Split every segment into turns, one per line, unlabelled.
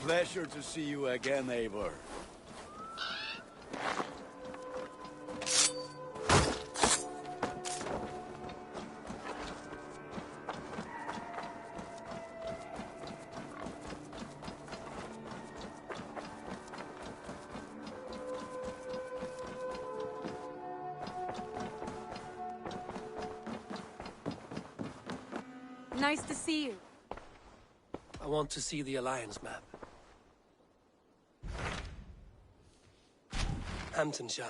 Pleasure to see you again, Eivor.
Nice to see you.
I want to see the Alliance map. Hamptonshire,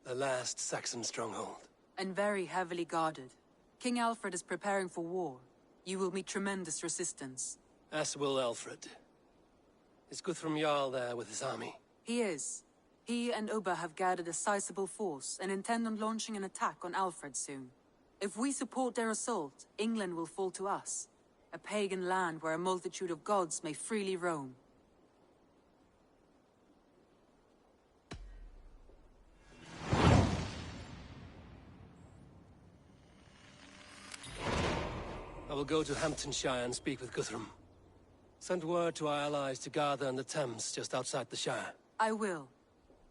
the last Saxon stronghold.
And very heavily guarded. King Alfred is preparing for war. You will meet tremendous resistance.
As will Alfred. Is Guthrum Jarl there with his army?
He is. He and Ubba have gathered a sizable force and intend on launching an attack on Alfred soon. If we support their assault, England will fall to us. A pagan land where a multitude of gods may freely roam.
I will go to Hamptonshire and speak with Guthrum. Send word to our allies to gather in the Thames just outside the Shire.
I will.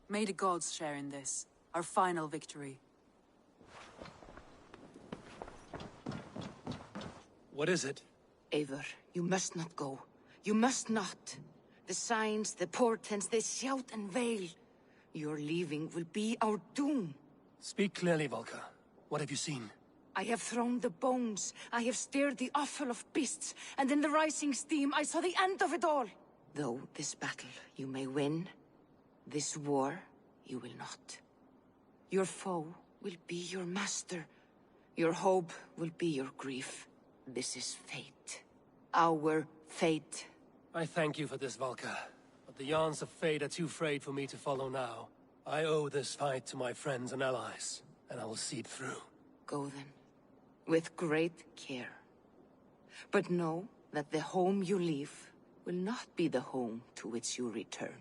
May the gods share in this, our final victory.
What is it?
Eivor, you must not go. You must not. The signs, the portents, they shout and wail. Your leaving will be our doom.
Speak clearly, Volker. What have you seen?
I have thrown the bones. I have stirred the offal of beasts. And in the rising steam, I saw the end of it all. Though this battle you may win, this war you will not. Your foe will be your master. Your hope will be your grief. This is fate. Our fate.
I thank you for this, Valka. But the yarns of fate are too frayed for me to follow now. I owe this fight to my friends and allies, and I will see it through.
Go then, with great care. But know that the home you leave will not be the home to which you return.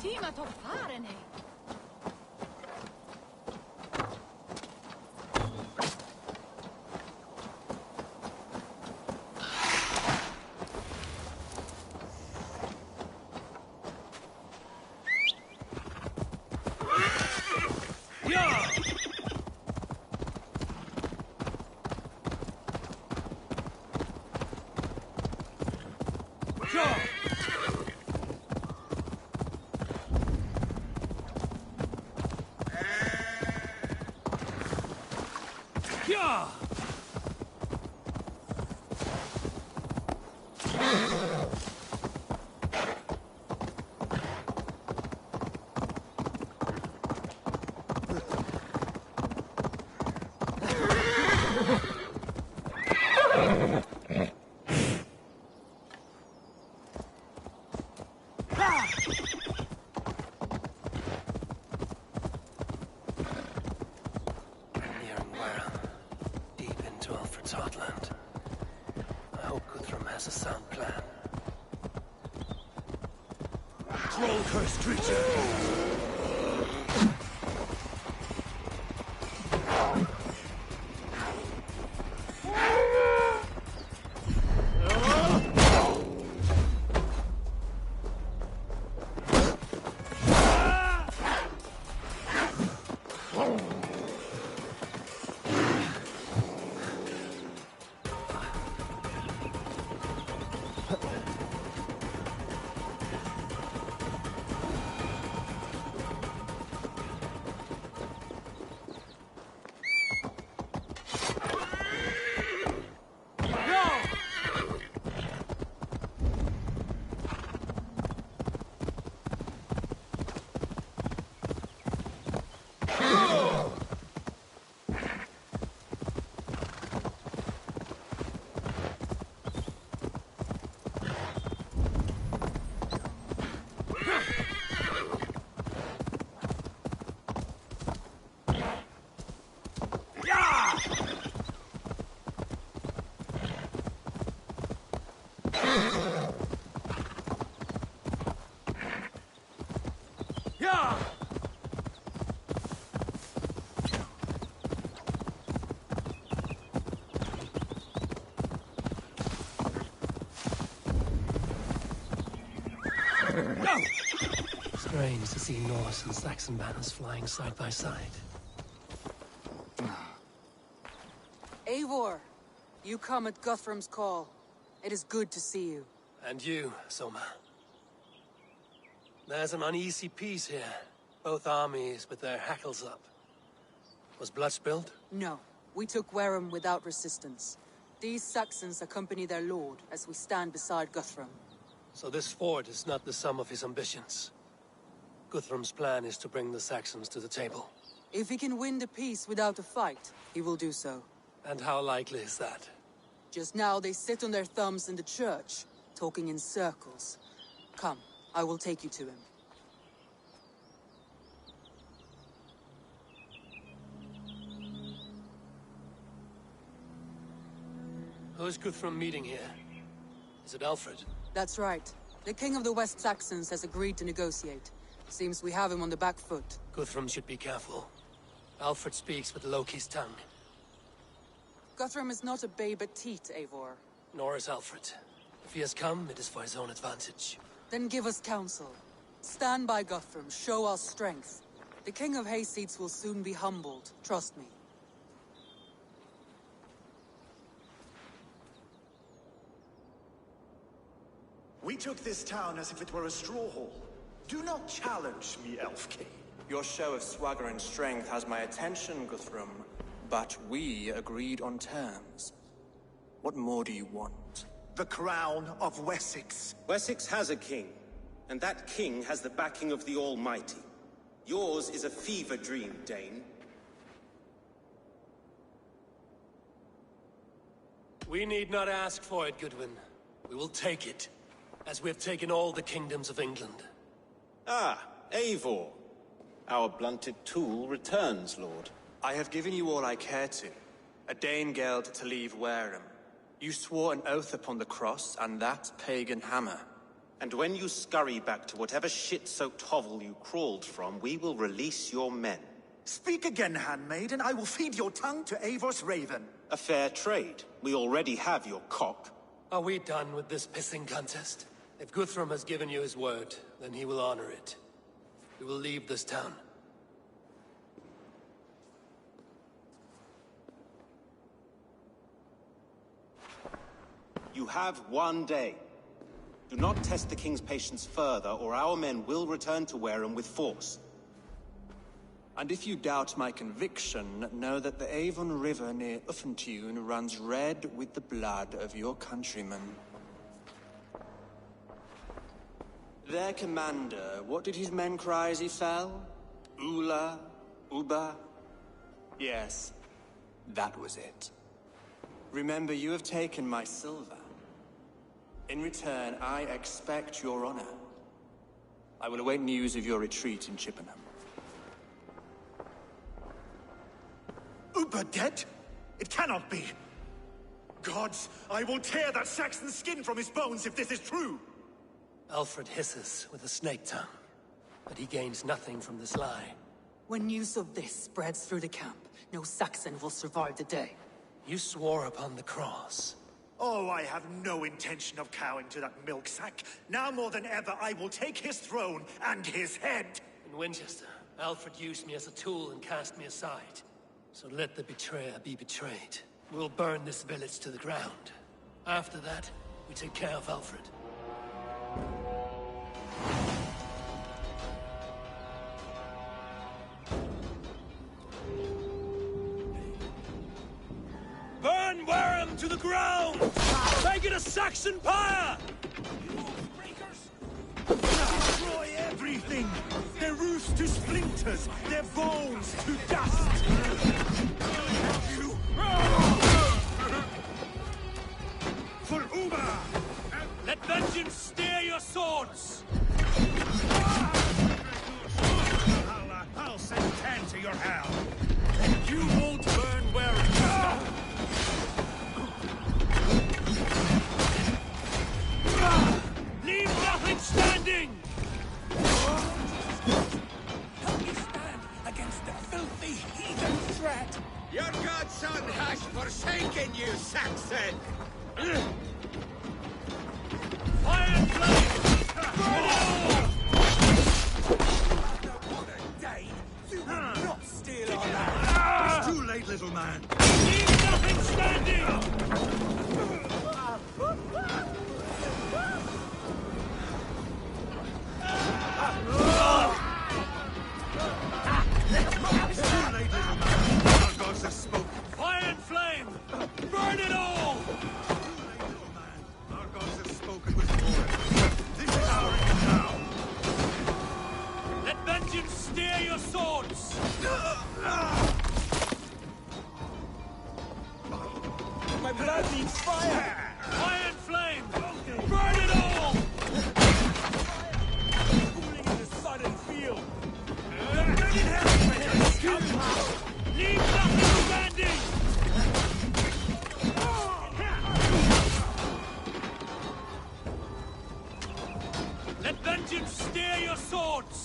Tima tok faren hej.
Has a sound plan.
Troll-cursed creature!
Strange to see Norse and Saxon banners flying side by side.
Eivor, you come at Guthrum's call. It is good to see you.
And you, Soma. There's an uneasy peace here. Both armies with their hackles up. Was blood spilled?
No, we took Wareham without resistance. These Saxons accompany their lord as we stand beside Guthrum.
So this fort is not the sum of his ambitions. Guthrum's plan is to bring the Saxons to the table.
If he can win the peace without a fight, he will do so.
And how likely is that?
Just now they sit on their thumbs in the church, talking in circles. Come, I will take you to him.
Who's Guthrum meeting here? Is it Alfred?
That's right. The king of the West Saxons has agreed to negotiate. Seems we have him on the back foot.
Guthrum should be careful. Alfred speaks with Loki's tongue.
Guthrum is not a babe at teat, Eivor.
Nor is Alfred. If he has come, it is for his own advantage.
Then give us counsel. Stand by Guthrum, show our strength. The king of Hayseeds will soon be humbled, trust me.
We took this town as if it were a straw hall. Do not challenge me, Elf King.
Your show of swagger and strength has my attention, Guthrum. But we agreed on terms. What more do you want?
The crown of Wessex.
Wessex has a king, and that king has the backing of the Almighty. Yours is a fever dream, Dane.
We need not ask for it, Goodwin. We will take it, as we have taken all the kingdoms of England.
Ah, Eivor. Our blunted tool returns, Lord.
I have given you all I care to. A Danegeld to leave Wareham. You swore an oath upon the cross, and that pagan hammer.
And when you scurry back to whatever shit-soaked hovel you crawled from, we will release your men.
Speak again, handmaid, and I will feed your tongue to Eivor's raven.
A fair trade. We already have your cock.
Are we done with this pissing contest? If Guthrum has given you his word, then he will honor it. We will leave this town.
You have 1 day. Do not test the king's patience further, or our men will return to Wareham with force.
And if you doubt my conviction, know that the Avon River near Uffentune runs red with the blood of your countrymen. Their commander, what did his men cry as he fell? Ula? Uba? Yes, that was it. Remember, you have taken my silver. In return, I expect your honor. I will await news of your retreat in Chippenham.
Uber dead? It cannot be. Gods, I will tear that Saxon's skin from his bones if this is true.
Alfred hisses with a snake tongue, but he gains nothing from this lie.
When news of this spreads through the camp, no Saxon will survive the day.
You swore upon the cross.
Oh, I have no intention of cowing to that milk sack. Now more than ever, I will take his throne and his head.
In Winchester, Alfred used me as a tool and cast me aside. So let the betrayer be betrayed. We'll burn this village to the ground. After that, we take care of Alfred. Burn Wareham to the ground! Make it a Saxon pyre!
Destroy everything! Their roofs to splinters, their bones to dust! For Uber!
Let vengeance steer your swords!
I'll send 10 to your hell.
You won't burn Wareham!
Leave nothing standing!
Help me stand against the filthy heathen threat.
Your godson has forsaken you, Saxon!
Fire and flame! Burn it all!
After what a day, you will not steal our land.
It's too late, little man.
Leave nothing standing!
It's too late, little man. Our gods have spoken.
Fire and flame! Burn it all!
Little man, our gods have spoken with war. This is our end now.
Let vengeance steer your swords!
My blood needs fire.
Fire and flame! Burn it all!
Cooling in the sudden field.
Leave nothing standing! Let vengeance steer your swords!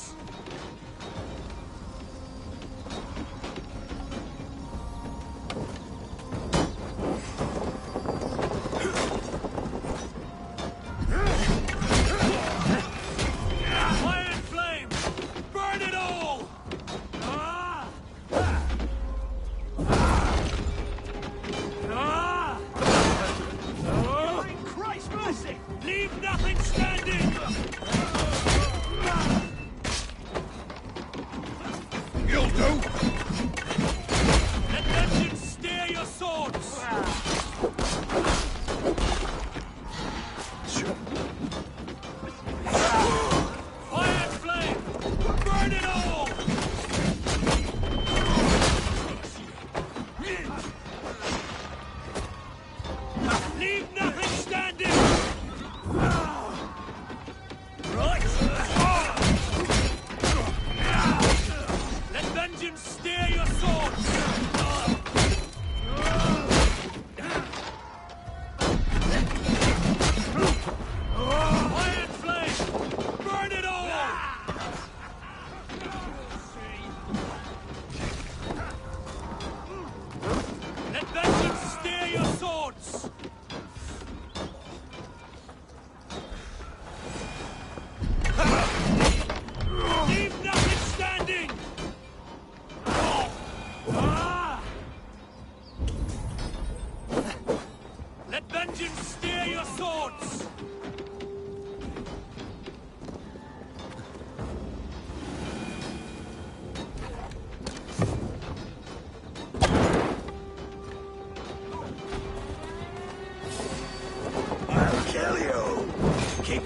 Fire and flame! Burn it all!
In Christ's mercy.
Leave nothing standing!
You'll do.
Let vengeance steer your swords! Fire and flame! Burn it all! Leave nothing standing! Right! Let vengeance steer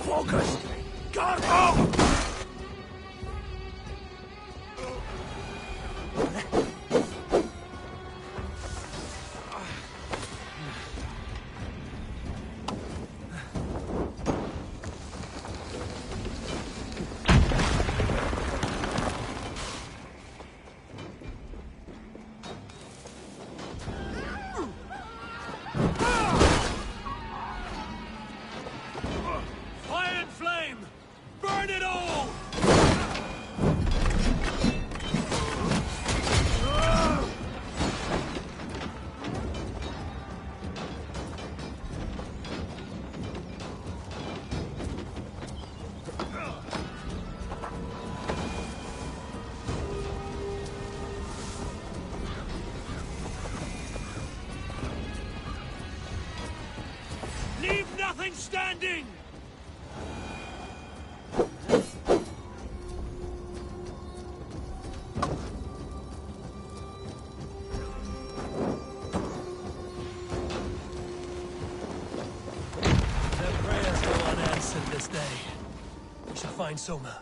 focused! Go!
Fire and flame! Burn it all! Leave nothing standing! Their prayers go unanswered this day. We shall find Soma.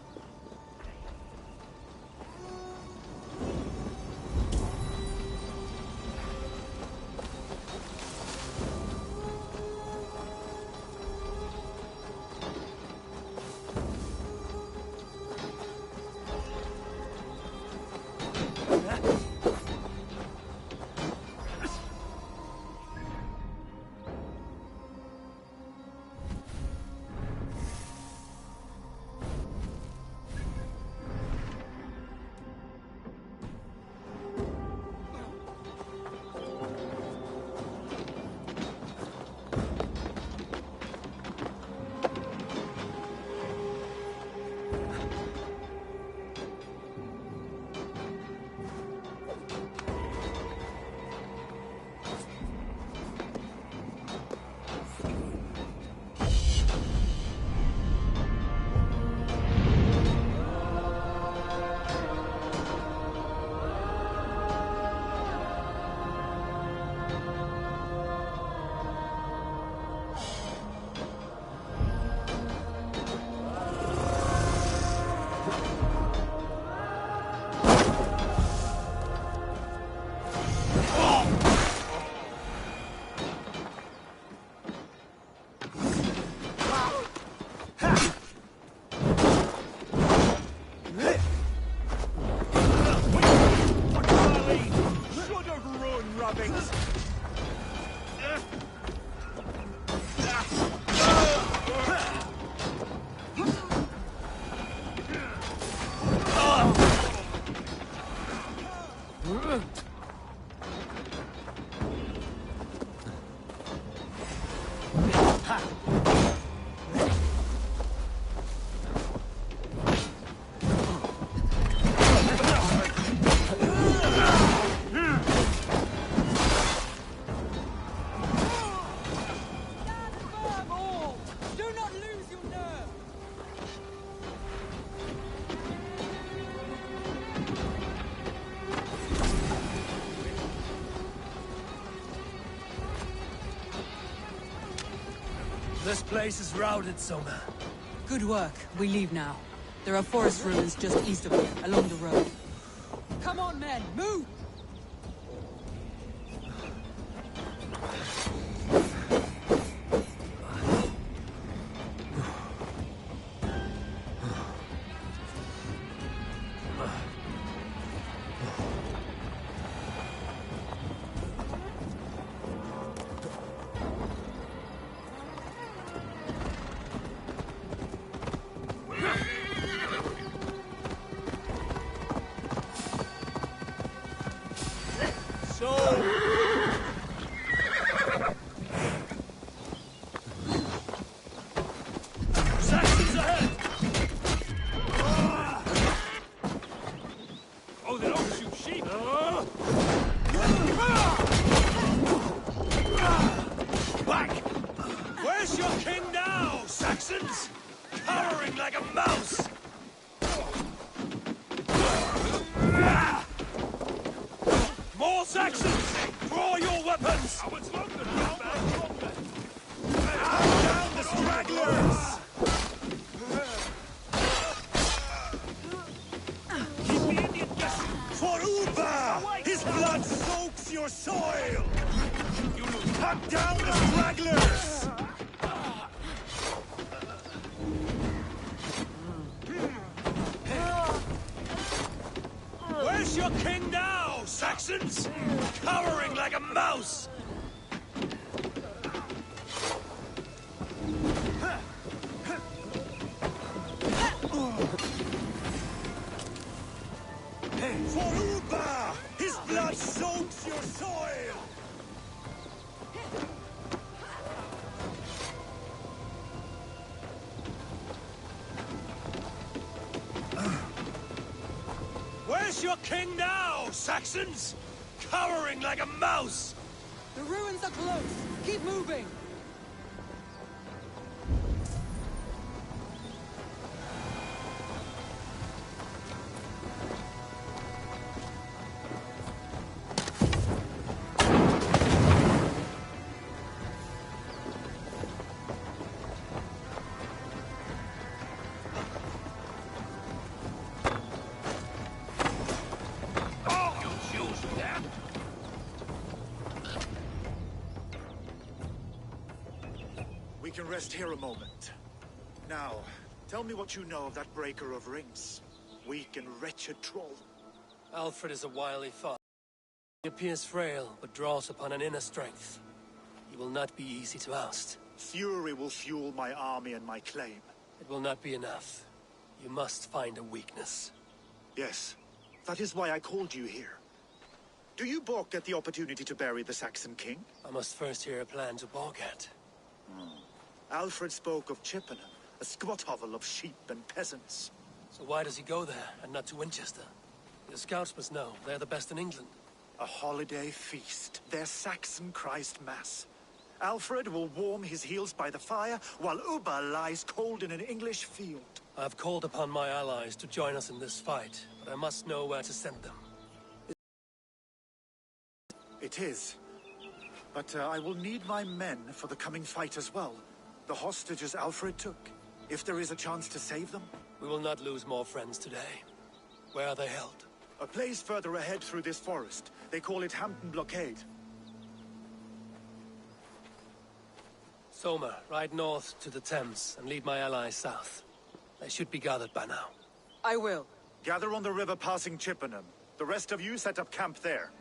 This place is routed, Soma.
Good work. We leave now. There are forest ruins just east of here, along the road. Come on, men! Move!
Saxons ahead! Oh, they don't shoot sheep! Back! Where's your king now, Saxons? Cowering like a mouse! More Saxons! Draw your weapons! Down the stragglers!
blood soaks your soil! You cut down the stragglers!
Where's your king now, Saxons? Cowering like a mouse!
For Uba! His blood soaks your soil!
Where's your king now, Saxons? Cowering like a mouse!
The ruins are close! Keep moving!
We can rest here a moment. Now, tell me what you know of that breaker of rings. Weak and wretched troll.
Alfred is a wily foe. He appears frail, but draws upon an inner strength. He will not be easy to oust.
Fury will fuel my army and my claim.
It will not be enough. You must find a weakness.
Yes, that is why I called you here. Do you balk at the opportunity to bury the Saxon king?
I must first hear a plan to balk at.
Alfred spoke of Chippenham, a squat hovel of sheep and peasants.
So why does he go there, and not to Winchester? The scouts must know. They're the best in England.
A holiday feast, their Saxon Christ Mass. Alfred will warm his heels by the fire, while Uba lies cold in an English field.
I've called upon my allies to join us in this fight, but I must know where to send them.
It is. But I will need my men for the coming fight as well. The hostages Alfred took. If there is a chance to save them.
We will not lose more friends today. Where are they held?
A place further ahead through this forest. They call it Hampton Blockade.
Soma, ride north to the Thames and lead my allies south. They should be gathered by now.
I will.
Gather on the river passing Chippenham. The rest of you set up camp there.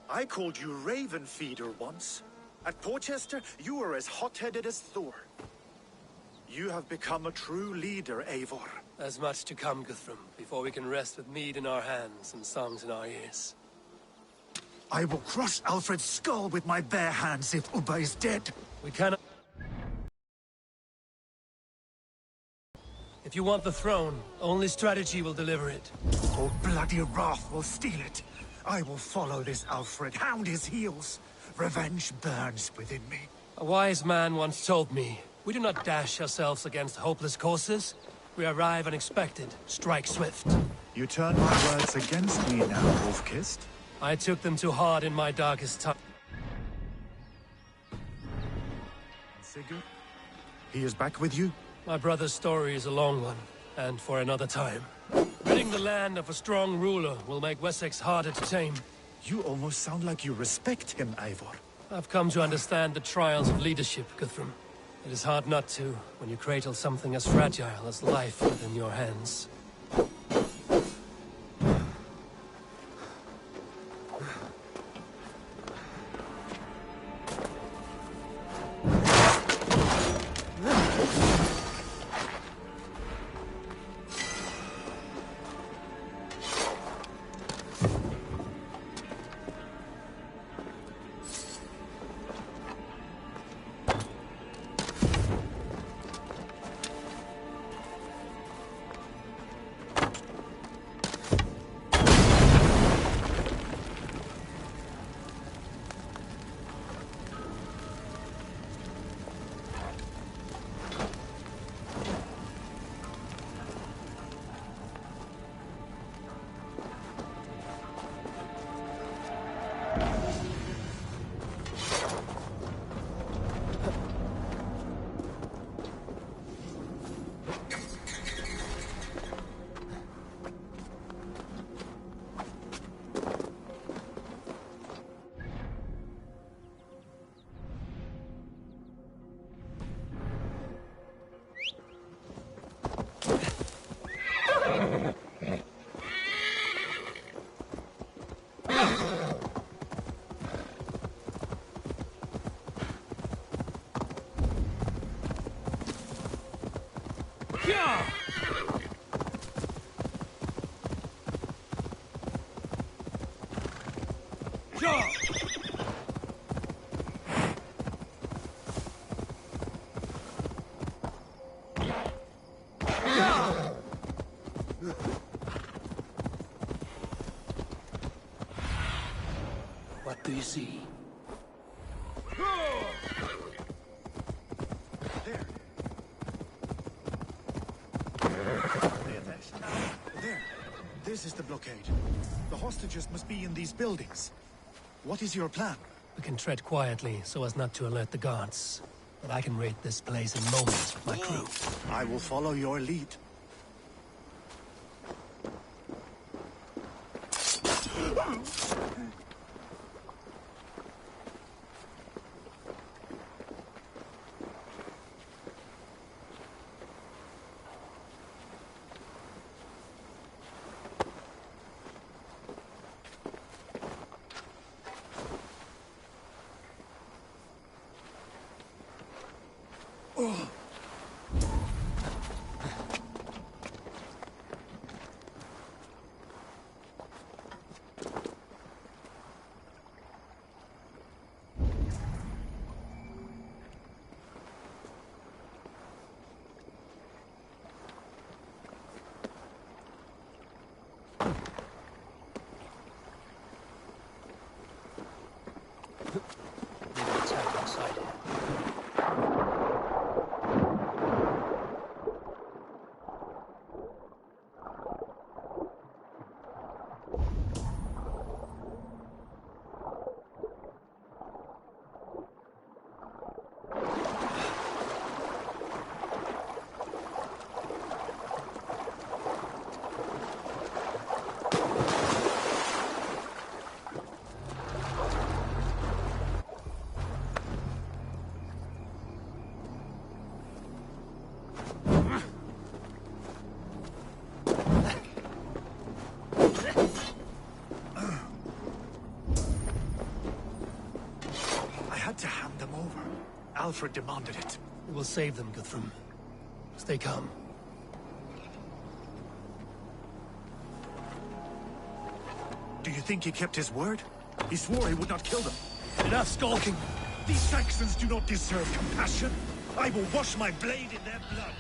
I called you Raven Feeder once. At Porchester, you were as hot-headed as Thor. You have become a true leader, Eivor.
There's much to come, Guthrum, before we can rest with mead in our hands and songs in our ears.
I will crush Alfred's skull with my bare hands if Uba is dead.
We cannot... If you want the throne, only strategy will deliver it.
Oh, bloody wrath will steal it. I will follow this Alfred, hound his heels. Revenge burns within me.
A wise man once told me, we do not dash ourselves against hopeless courses. We arrive unexpected, strike swift.
You turn my words against me now, Wolf-Kissed.
I took them too hard in my darkest time.
Sigurd? He is back with you?
My brother's story is a long one, and for another time. Ridding the land of a strong ruler will make Wessex harder to tame.
You almost sound like you respect him, Eivor.
I've come to understand the trials of leadership, Guthrum. It is hard not to, when you cradle something as fragile as life within your hands. What do you see?
There. There. This is the blockade. The hostages must be in these buildings. What is your plan?
We can tread quietly so as not to alert the guards. But I can raid this place in moments with my crew.
I will follow your lead. Alfred demanded it.
We will save them, Guthrum. Stay calm.
Do you think he kept his word? He swore he would not kill them.
Enough skulking!
These Saxons do not deserve compassion. I will wash my blade in their blood.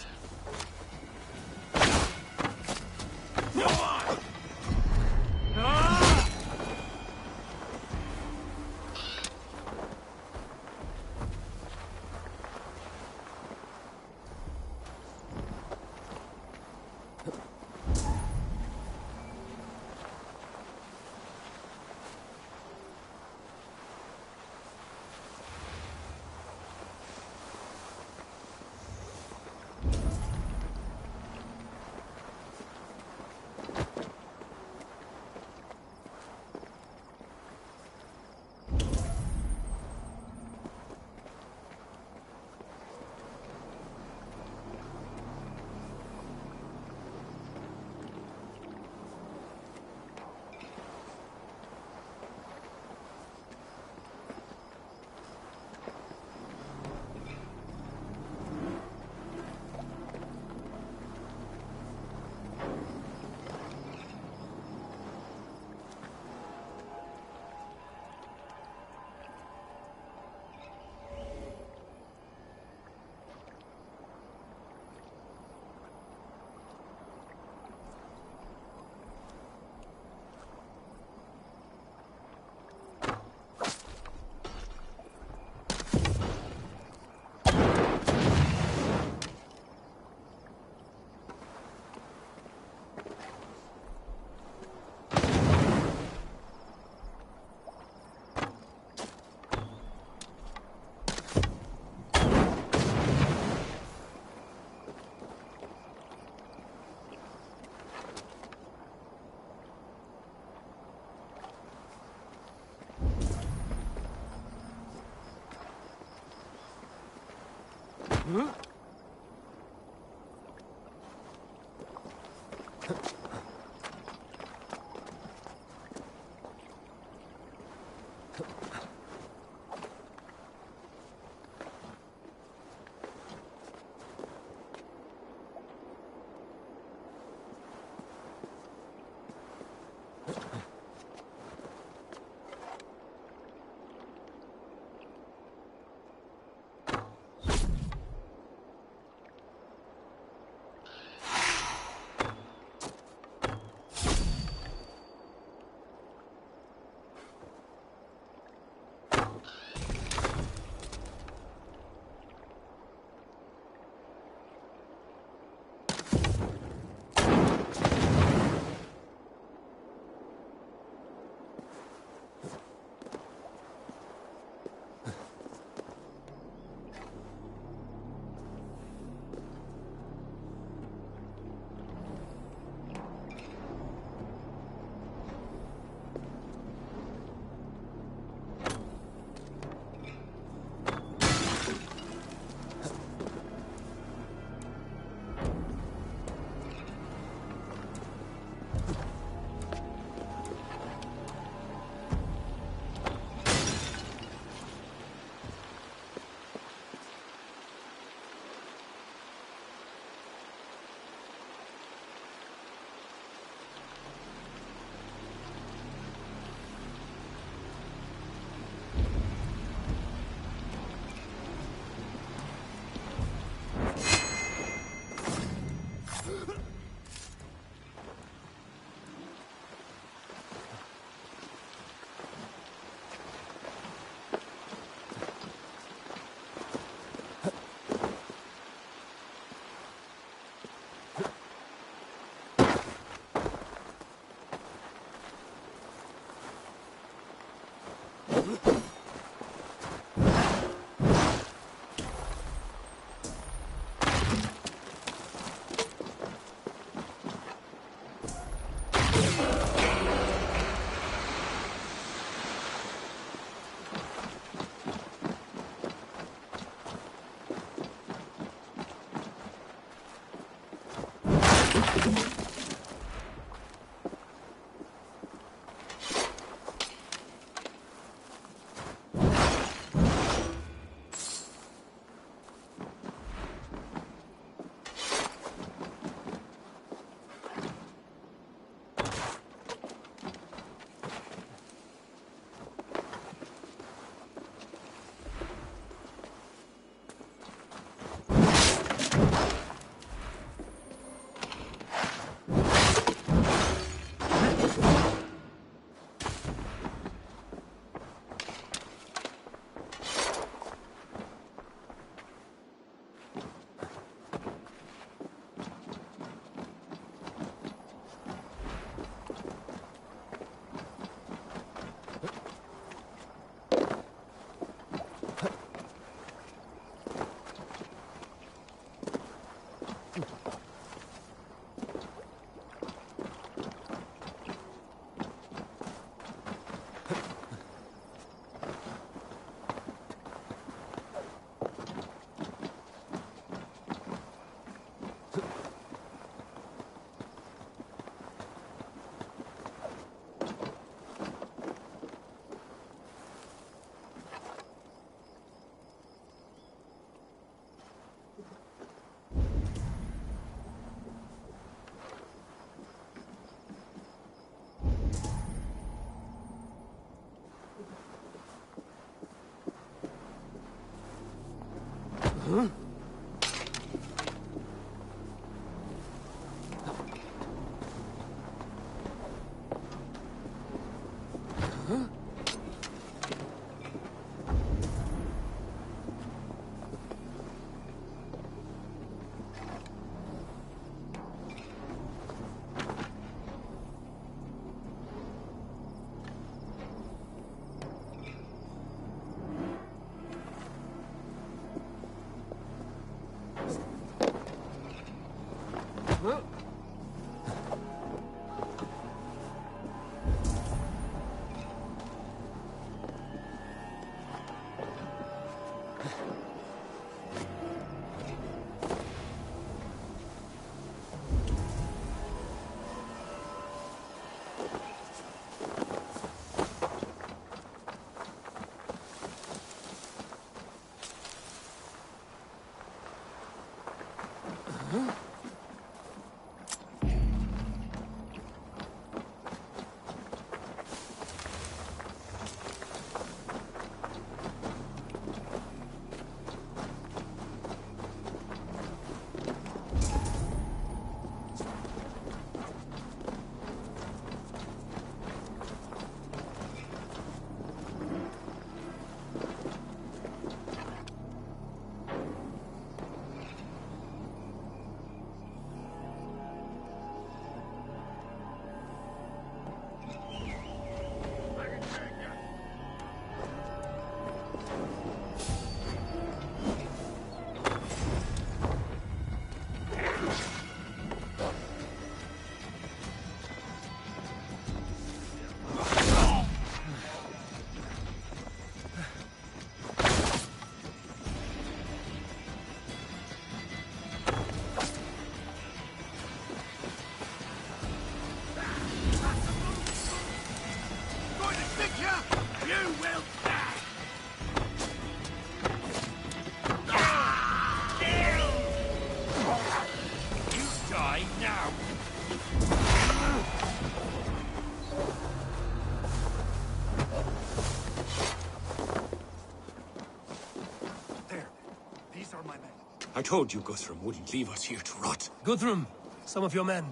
I told you Guthrum wouldn't leave us here to rot.
Guthrum, some of your men.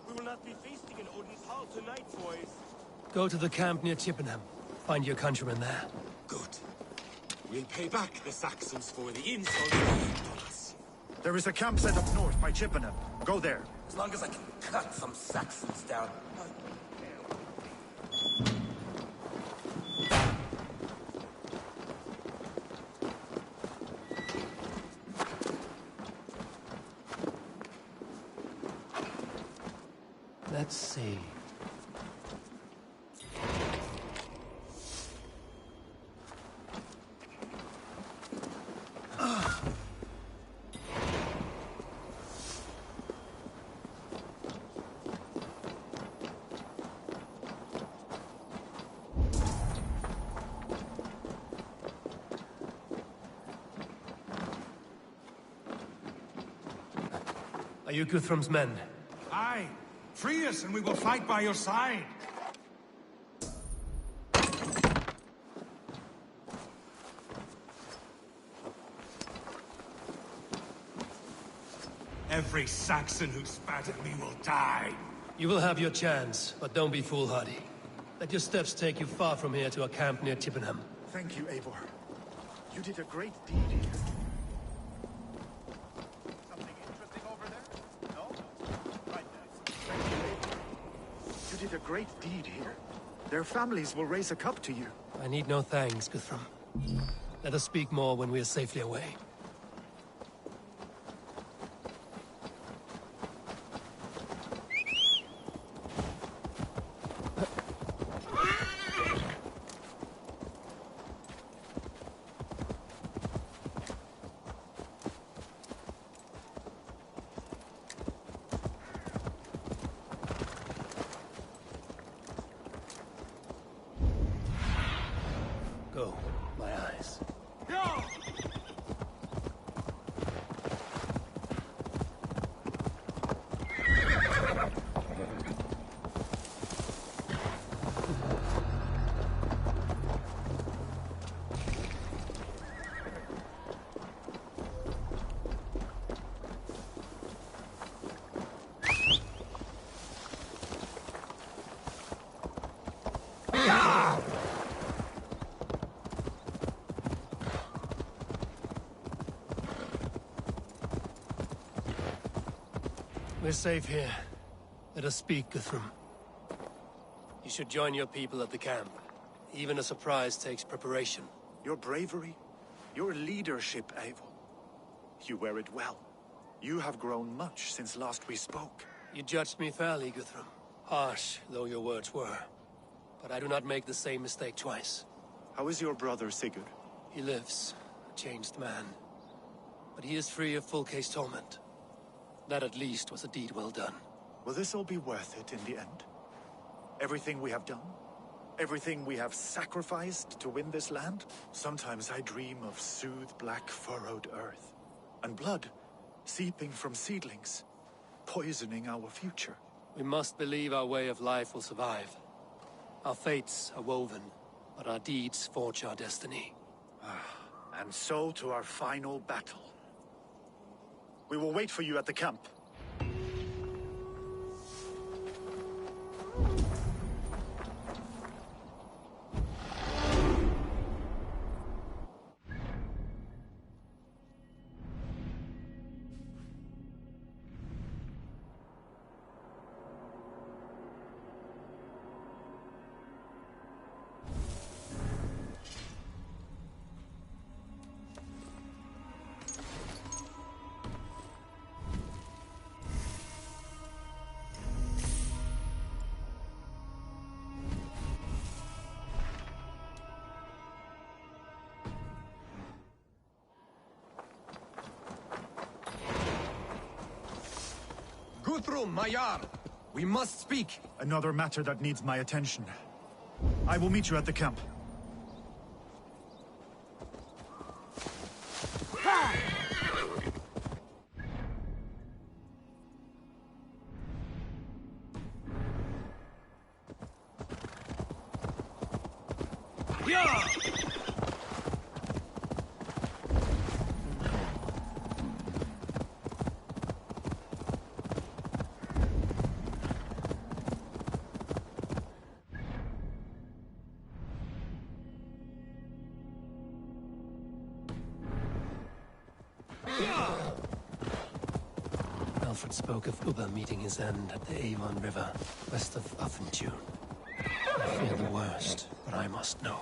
We will not be feasting in Odin's hall tonight, boys.
Go to the camp near Chippenham. Find your countrymen there.
Good. We'll pay back the Saxons for the insults they've done us.
There is a camp set up north by Chippenham. Go there.
As long as I can cut some Saxons down.
Let's see. Are you Guthrum's men?
Aye. Free us and we will fight by your side. Every Saxon who spat at me will die.
You will have your chance, but don't be foolhardy. Let your steps take you far from here to a camp near Chippenham.
Thank you, Eivor. You did a great deed here. Something interesting over there? No? Right then. Thank you, Eivor. You did a great deed here. Their families will raise a cup to you.
I need no thanks, Guthrum. Let us speak more when we are safely away. Go, my eyes. We're safe here. Let us speak, Guthrum. You should join your people at the camp. Even a surprise takes preparation.
Your bravery, your leadership, Eivor. You wear it well. You have grown much since last we spoke.
You judged me fairly, Guthrum. Harsh though your words were. But I do not make the same mistake twice.
How is your brother, Sigurd?
He lives, a changed man. But he is free of full case torment. That at least was a deed well done.
Will this all be worth it in the end? Everything we have done? Everything we have sacrificed to win this land? Sometimes I dream of soothed black furrowed earth. And blood seeping from seedlings, poisoning our future.
We must believe our way of life will survive. Our fates are woven, but our deeds forge our destiny.
And so to our final battle. We will wait for you at the camp.
Guthrum, my Jarl! We must speak!
Another matter that needs my attention. I will meet you at the camp.
Lord spoke of Uber meeting his end at the Avon River, west of Uffentune. I fear the worst, but I must know.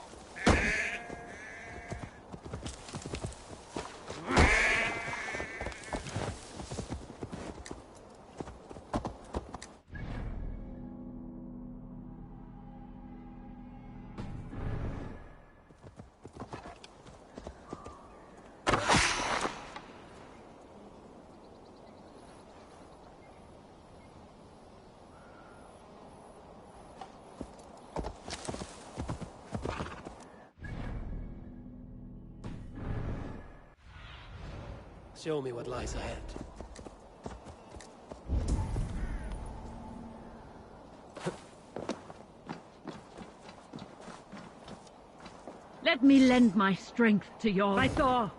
Show me what lies ahead.
Let me lend my strength to yours. By Thor,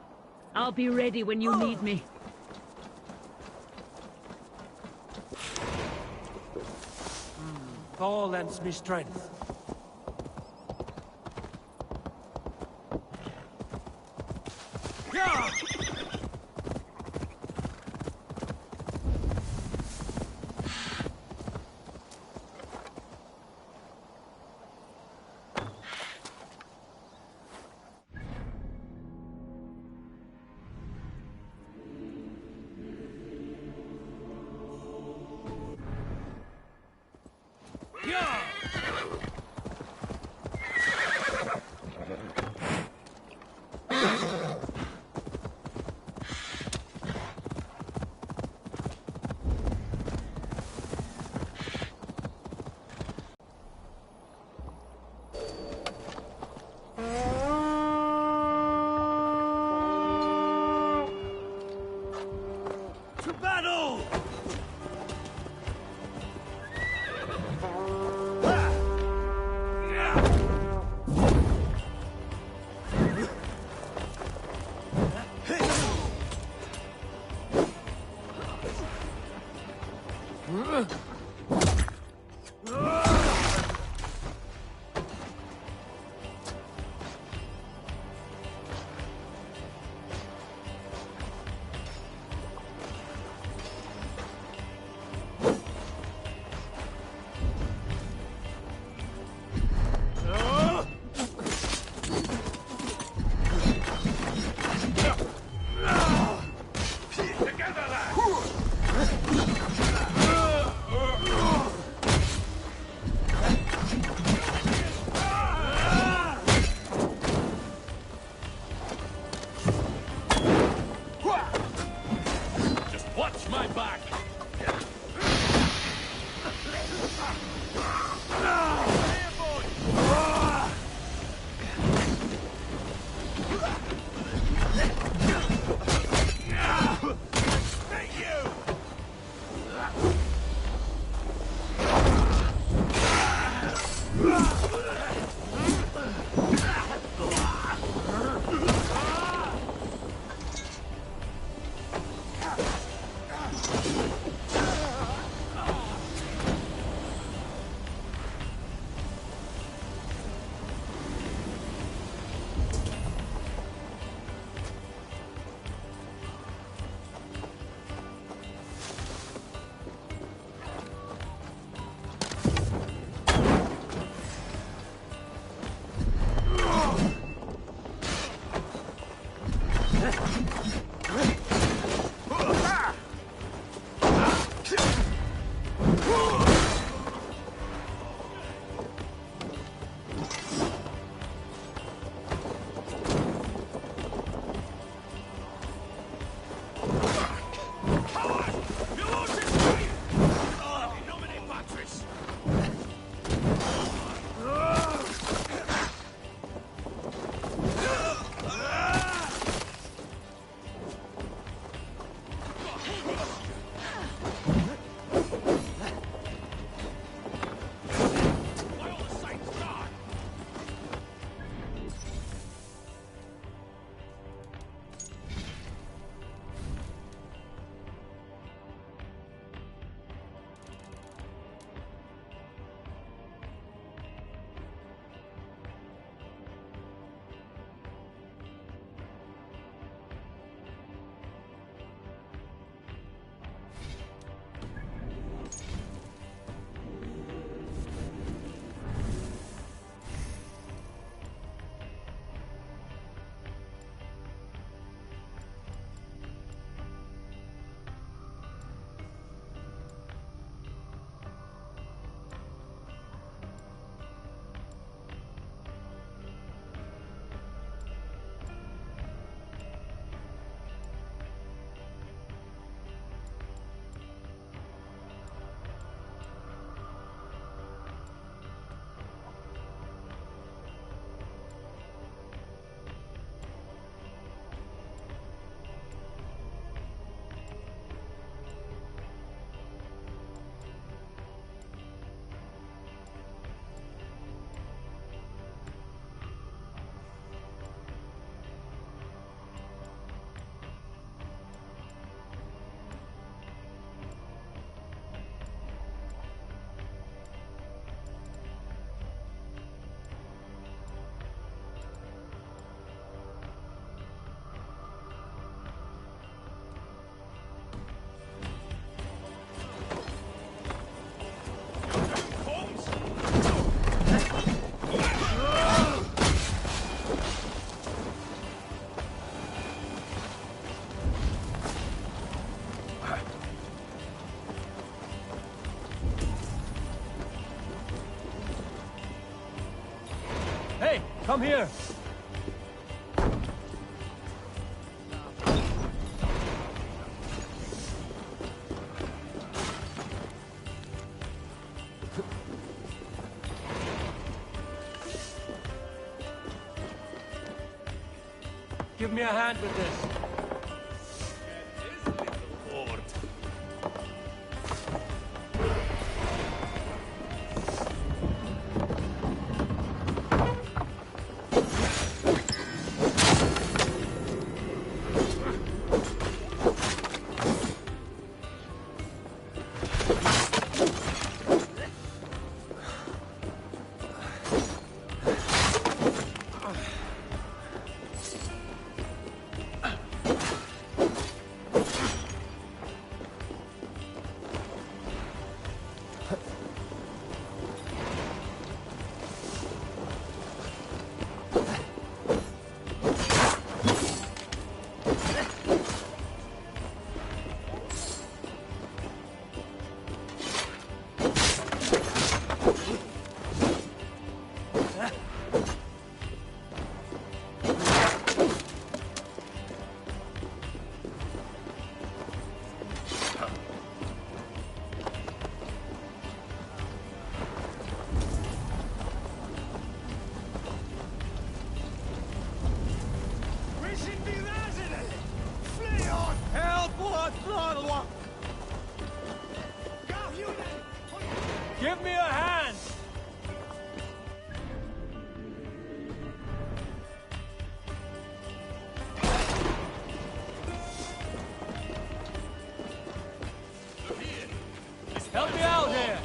I'll be ready when you need me.
Thor lends me strength.
Yeah!
Hey, come here! Give me a hand with this. Give me a hand! Help me out here!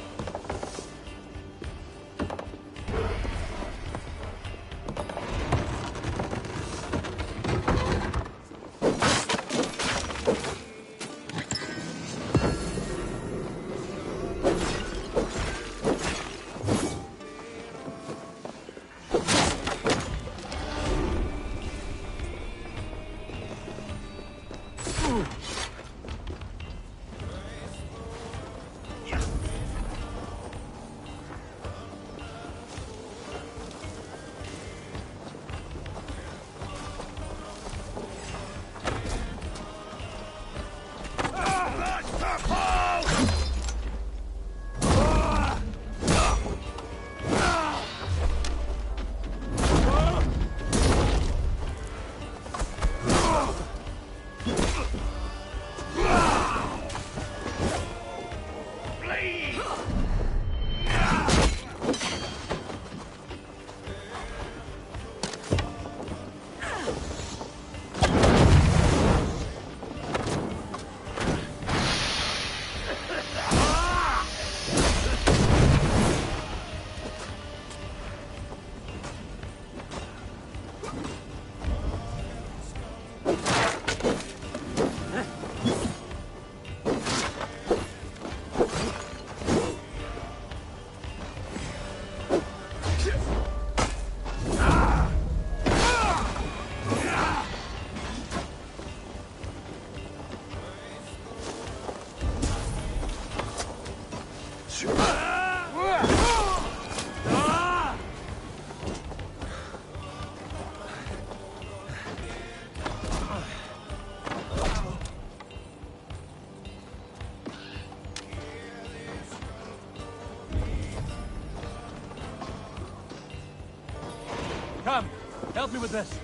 Come, help me with this.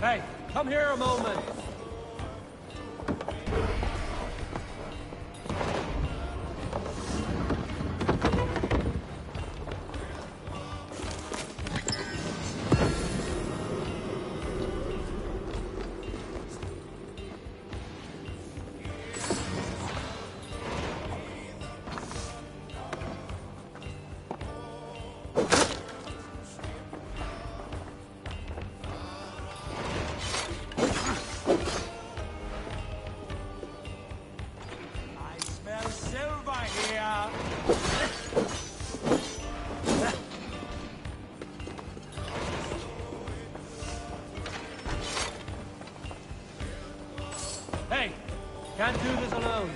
Hey, come here a moment. Can't do this alone.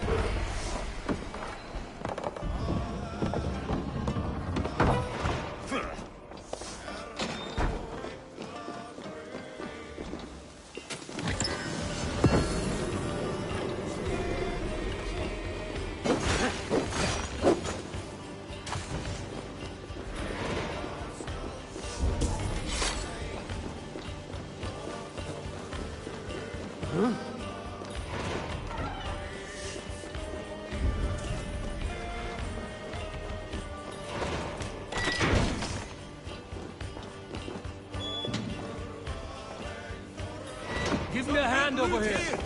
Give me a hand over here.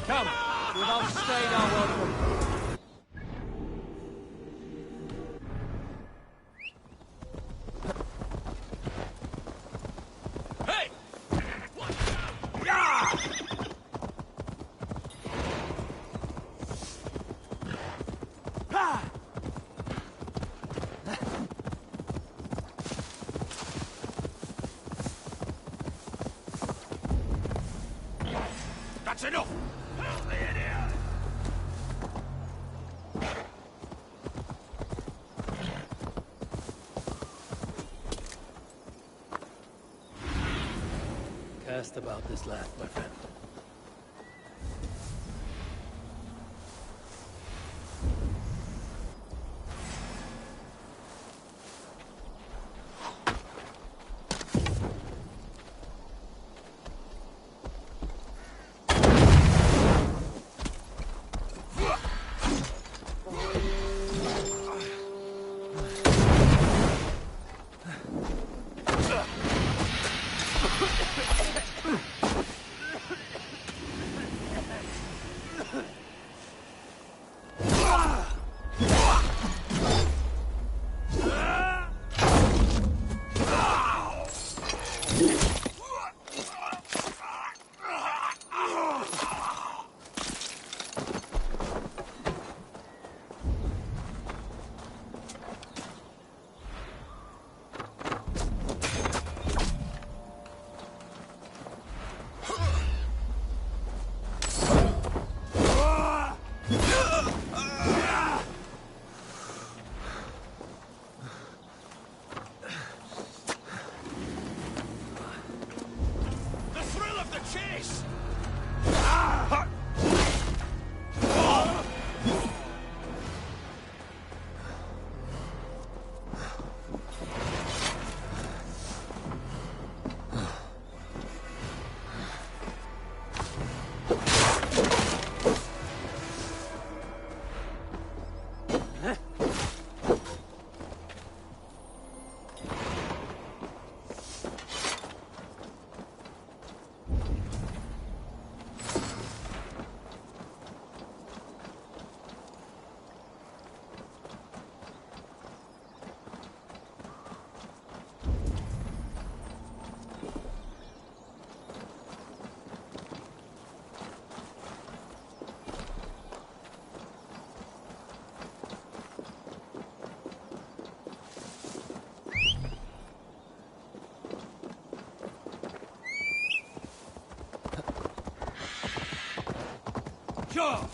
Come, we've outstayed our welcome. Hey! Yeah!
That's enough!
Cast about this land, my friend.
Sure!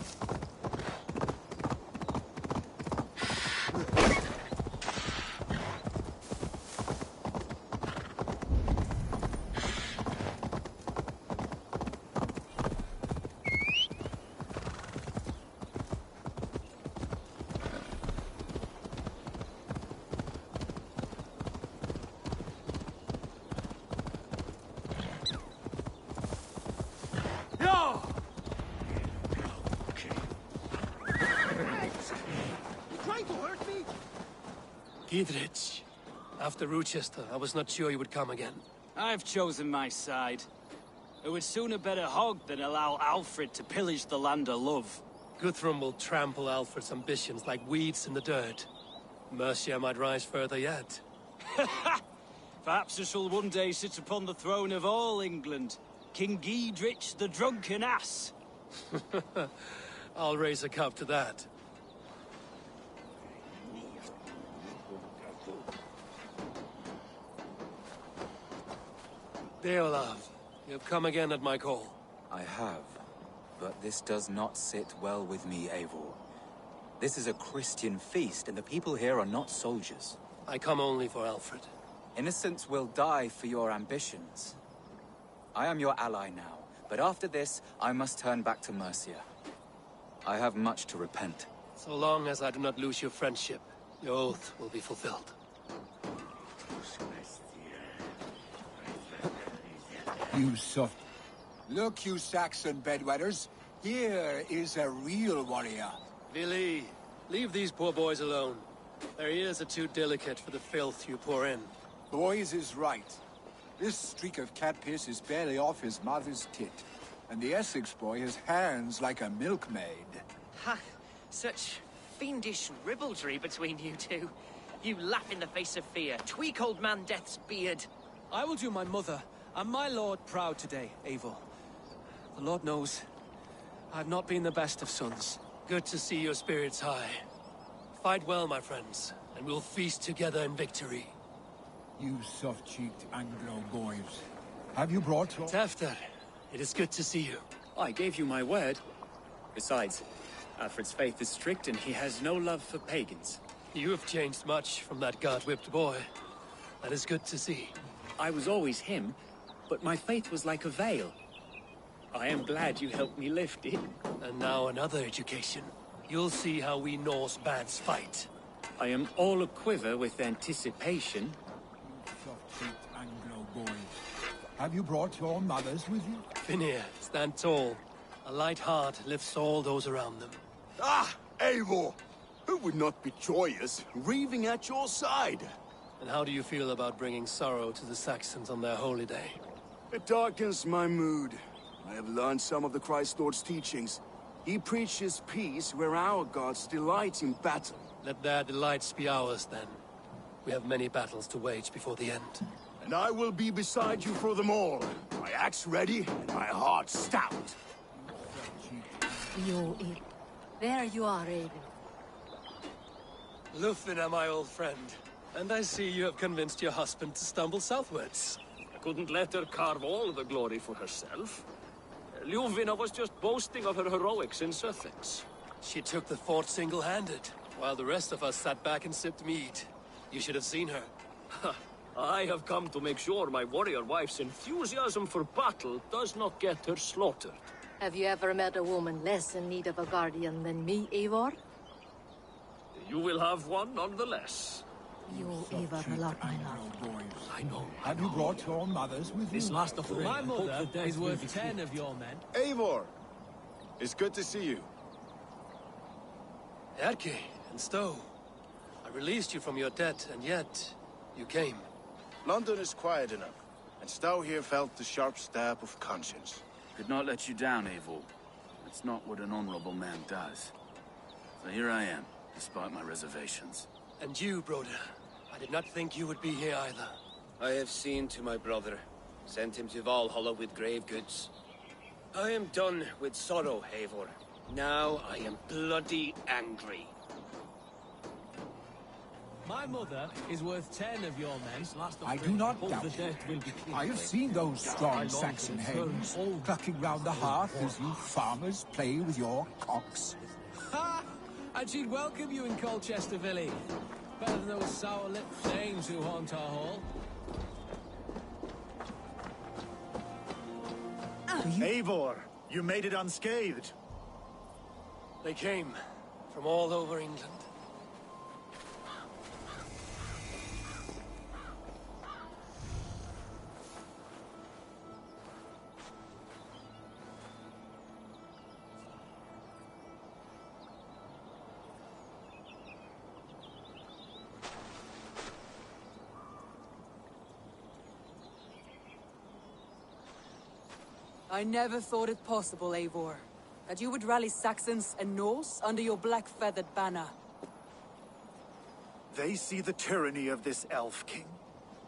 Gidrich. After Rochester, I was not sure you would come again.
I've chosen my side. It would sooner bet a hog than allow Alfred to pillage the land of love.
Guthrum will trample Alfred's ambitions like weeds in the dirt. Mercia might rise further yet.
Perhaps I shall one day sit upon the throne of all England. King Gidrich the drunken ass.
I'll raise a cup to that. Deolav, you have come again at my call.
I have, but this does not sit well with me, Eivor. This is a Christian feast, and the people here are not soldiers.
I come only for Alfred.
Innocents will die for your ambitions. I am your ally now, but after this, I must turn back to Mercia. I have much to repent.
So long as I do not lose your friendship, your oath will be fulfilled.
You soft... Look, you Saxon bedwetters. Here is a real warrior.
Vili, leave these poor boys alone. Their ears are too delicate for the filth you pour in.
Boys is right. This streak of cat piss is barely off his mother's tit. And the Essex boy has hands like a milkmaid.
Ha! Such fiendish ribaldry between you two. You laugh in the face of fear, tweak old man Death's beard.
I will do my mother and my lord proud today, Eivor. The Lord knows, I've not been the best of sons.
Good to see your spirits high. Fight well, my friends, and we'll feast together in victory.
You soft-cheeked Anglo boys. Have you brought your...
Tefter, it is good to see you.
I gave you my word. Besides, Alfred's faith is strict and he has no love for pagans.
You have changed much from that god-whipped boy. That is good to see.
I was always him, but my faith was like a veil. I am glad you helped me lift it.
And now another education. You'll see how we Norse bands fight.
I am all a-quiver with anticipation.
You soft-cheeked Anglo boys. Have you brought your mothers with you?
Finir, stand tall. A light heart lifts all those around them.
Ah, Eivor! Who would not be joyous, raving at your side?
And how do you feel about bringing sorrow to the Saxons on their holy day?
It darkens my mood. I have learned some of the Christ Lord's teachings. He preaches peace where our gods delight in battle.
Let their delights be ours, then. We have many battles to wage before the end.
And I will be beside you for them all. My axe ready, and my heart stout.
There you are, Raven.
Lufina, my old friend. And I see you have convinced your husband to stumble southwards.
I couldn't let her carve all the glory for herself. Ljuvina was just boasting of her heroics in Sussex.
She took the fort single-handed, while the rest of us sat back and sipped mead. You should have seen her.
I have come to make sure my warrior wife's enthusiasm for battle does not get her slaughtered.
Have you ever met a woman less in need of a guardian than me, Eivor?
You will have one nonetheless.
You owe Eivor a lot, my love.
I know.
Have you brought your mothers with you?
This last of all, my mother is worth 10 of your men.
Eivor! It's good to see you.
Erke and Stowe. I released you from your debt, and yet you came.
London is quiet enough, and Stowe here felt the sharp stab of conscience.
Could not let you down, Eivor. That's not what an honorable man does. So here I am, despite my reservations.
And you, Broder. I did not think you would be here either.
I have seen to my brother. Sent him to Valhalla with grave goods. I am done with sorrow, Eivor. Now I am bloody angry.
My mother is worth 10 of your men.
I do not doubt you. I have seen those strong Saxon hens clucking round the hearth as you farmers play with your cocks.
Ha! And she'd welcome you in Colchester, Vili. Better than those sour-lipped dames who haunt our hall.
Eivor, you made it unscathed.
They came from all over England.
I never thought it possible, Eivor, that you would rally Saxons and Norse under your black-feathered banner.
They see the tyranny of this elf king.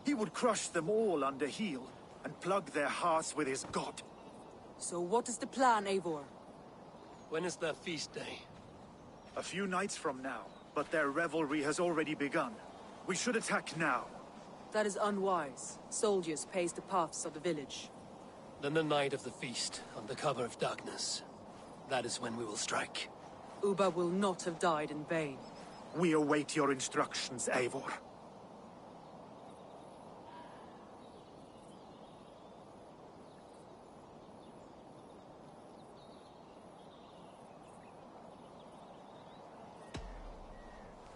He would crush them all under heel and plug their hearts with his god.
So what is the plan, Eivor?
When is their feast day?
A few nights from now, but their revelry has already begun. We should attack now.
That is unwise. Soldiers pace the paths of the village.
Then the night of the feast, under cover of darkness. That is when we will strike.
Uba will not have died in vain.
We await your instructions, Eivor.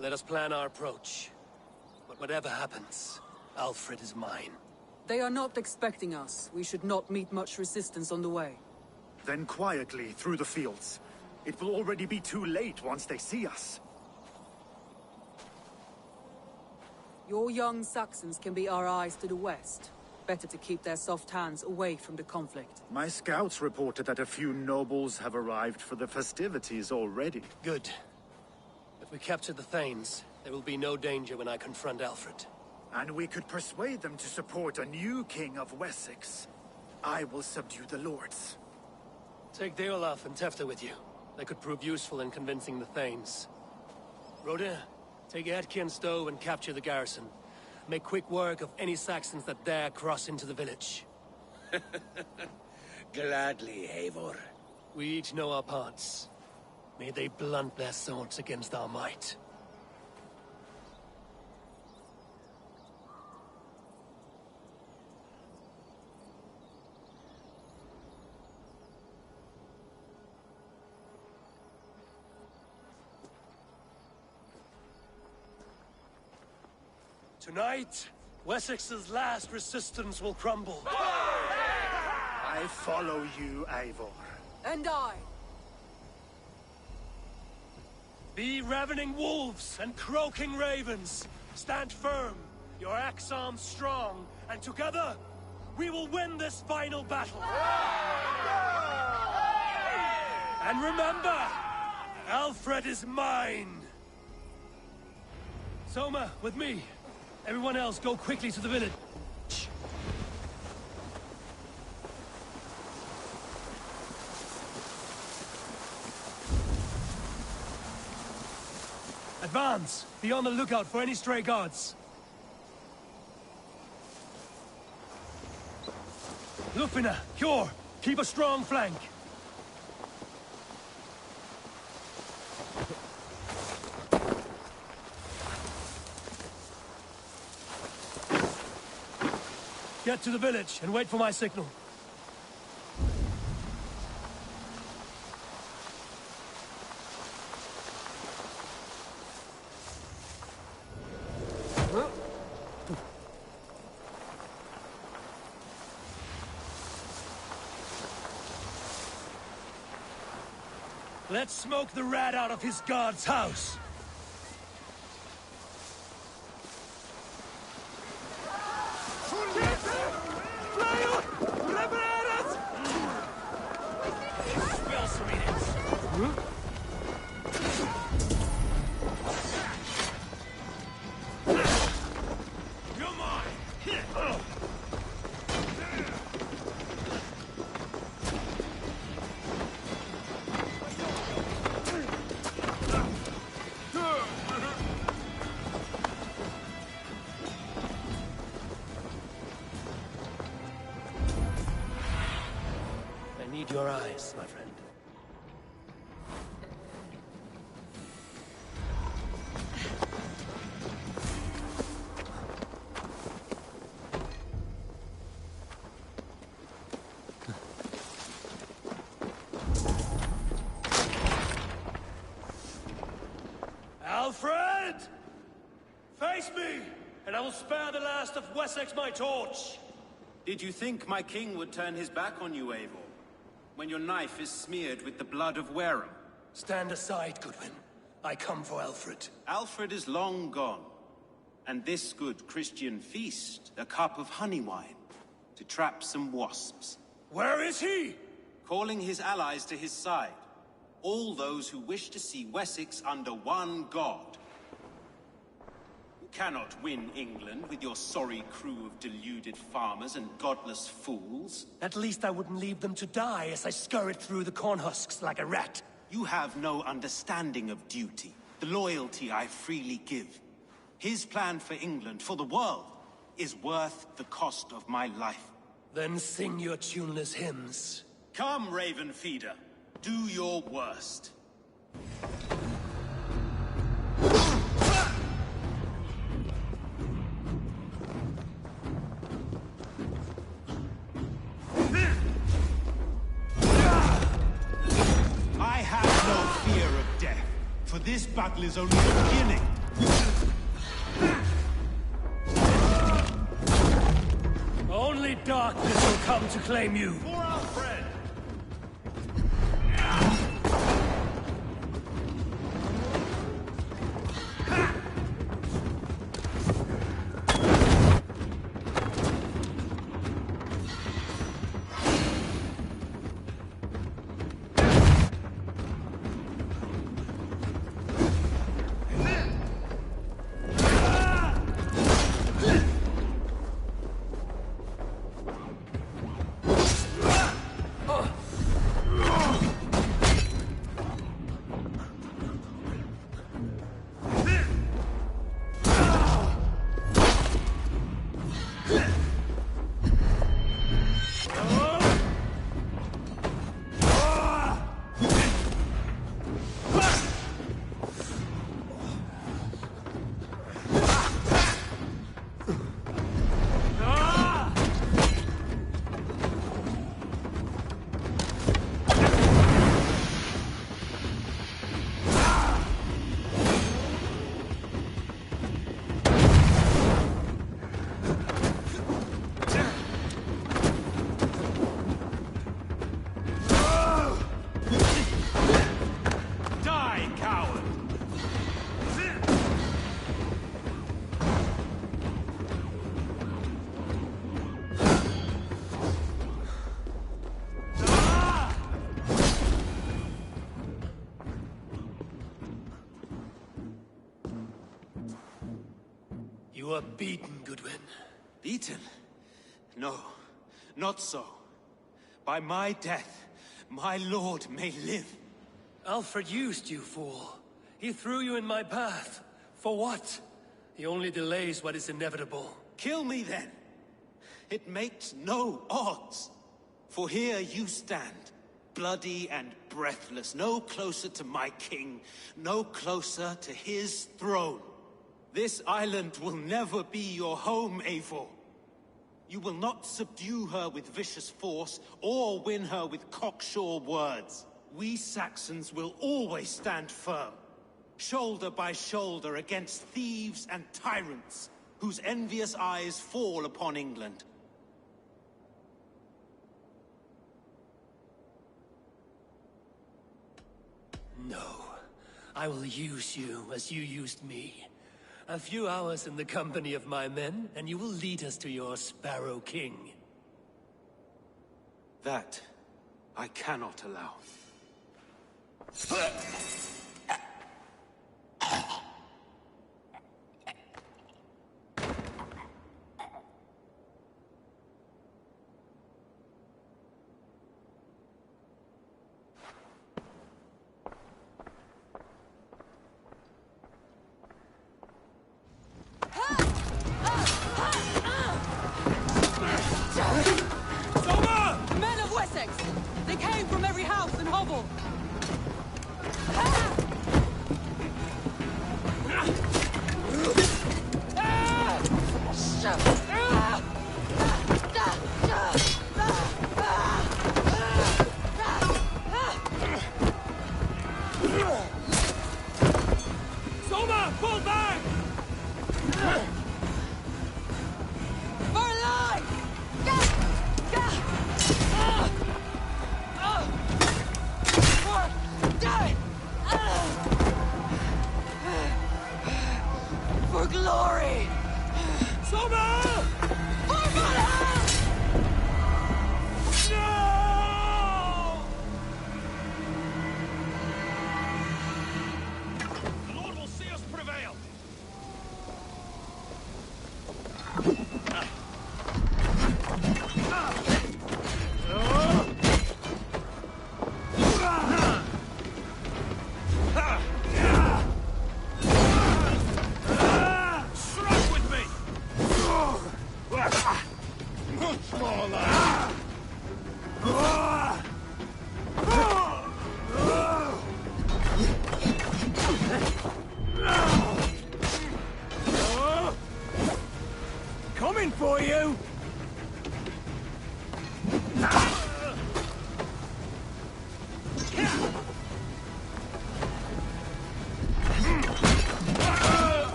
Let us plan our approach. But whatever happens, Alfred is mine.
They are not expecting us. We should not meet much resistance on the way.
Then quietly through the fields. It will already be too late once they see us.
Your young Saxons can be our eyes to the west. Better to keep their soft hands away from the conflict.
My scouts reported that a few nobles have arrived for the festivities already.
Good. If we capture the Thanes, there will be no danger when I confront Alfred.
And we could persuade them to support a new king of Wessex. I will subdue the lords.
Take Deolaf and Tefta with you. They could prove useful in convincing the Thanes. Rhoda, take Edki and Stowe and capture the garrison. Make quick work of any Saxons that dare cross into the village.
Gladly, Eivor.
We each know our parts. May they blunt their swords against our might. Tonight, Wessex's last resistance will crumble.
I follow you, Eivor.
And I.
Be ravening wolves and croaking ravens. Stand firm, your axe arms strong, and together, we will win this final battle. And remember, Alfred is mine. Soma, with me. Everyone else, go quickly to the village. Advance! Be on the lookout for any stray guards. Lupina, Cure, keep a strong flank. Get to the village and wait for my signal. Let's smoke the rat out of his guard's house. Your eyes, my friend. Alfred! Face me, and I will spare the last of Wessex my torch!
Did you think my king would turn his back on you, Eivor? When your knife is smeared with the blood of Wareham?
Stand aside, Goodwin. I come for Alfred.
Alfred is long gone. And this good Christian feast, a cup of honey wine, to trap some wasps.
Where is he?
Calling his allies to his side. All those who wish to see Wessex under one god. You cannot win England with your sorry crew of deluded farmers and godless fools.
At least I wouldn't leave them to die as I scurried through the corn husks like a rat.
You have no understanding of duty, the loyalty I freely give. His plan for England, for the world, is worth the cost of my life.
Then sing your tuneless hymns.
Come, Raven Feeder. Do your worst. I have no fear of death, for this battle is only the beginning.
Only darkness will come to claim you.
For our friend!
You are beaten, Goodwin.
Beaten? No, not so. By my death, my lord may live.
Alfred used you, fool. He threw you in my path. For what? He only delays what is inevitable.
Kill me then. It makes no odds. For here you stand, bloody and breathless, no closer to my king, no closer to his throne. This island will never be your home, Eivor. You will not subdue her with vicious force, or win her with cocksure words. We Saxons will always stand firm, shoulder by shoulder against thieves and tyrants, whose envious eyes fall upon England.
No. I will use you as you used me. A few hours in the company of my men, and you will lead us to your Sparrow King.
That I cannot allow.
Men of Wessex! They came from every house and hovel!
Soma, pull back!
For life! For die!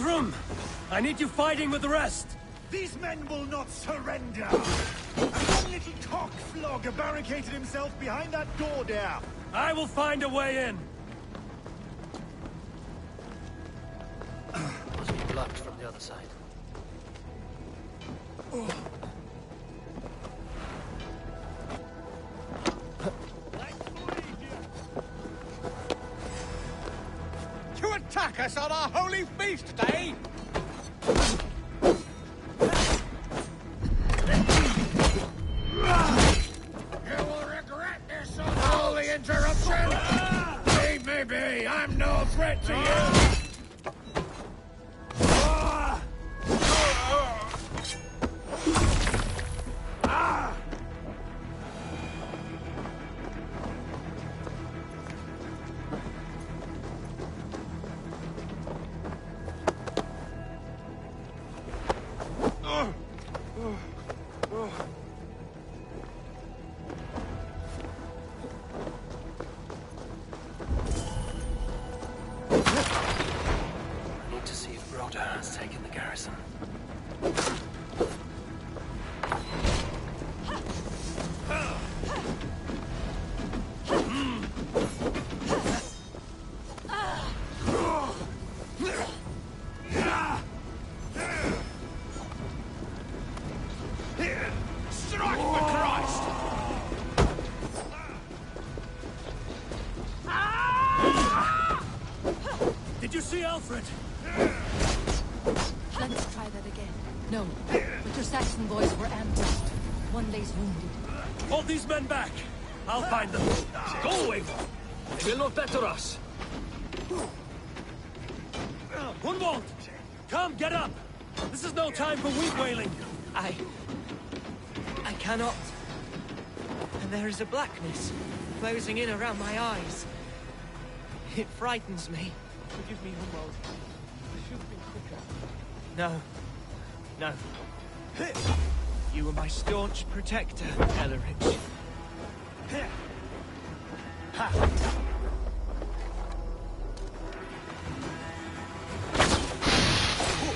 room! I need you fighting with the rest!
These men will not surrender! And one little cock-flogger barricaded himself behind that door there!
I will find a way in!
Must be blocked from the other side.
To attack us on our holy feast day? You will regret this unholy interruption! Leave me be! I'm no threat to you!
I need to see if Rhoda has taken the garrison.
Strike for Christ!
Did you see Alfred?
Let's try that again. No, but your Saxon boys were ambushed. One lays wounded.
Hold these men back! I'll find them.
Go away! They will not better us.
Gunwald! Come, get up! This is no time for weak wailing.
I cannot. And there is a blackness closing in around my eyes. It frightens me.
Forgive me, Humboldt. I should have been quicker.
No. No. You were my staunch protector, Ellerich.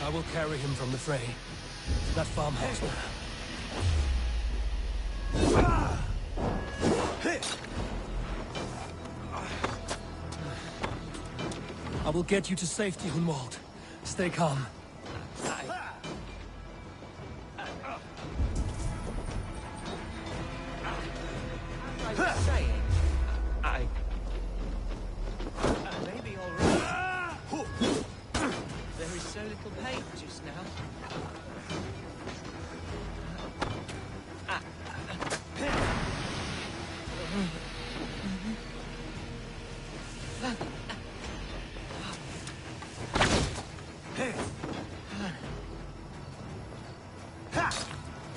I will carry him from the fray. To that farmhouse now. I will get you to safety, Hunwald. Stay calm.
I was saying, I may be all right. There is so little pain just now.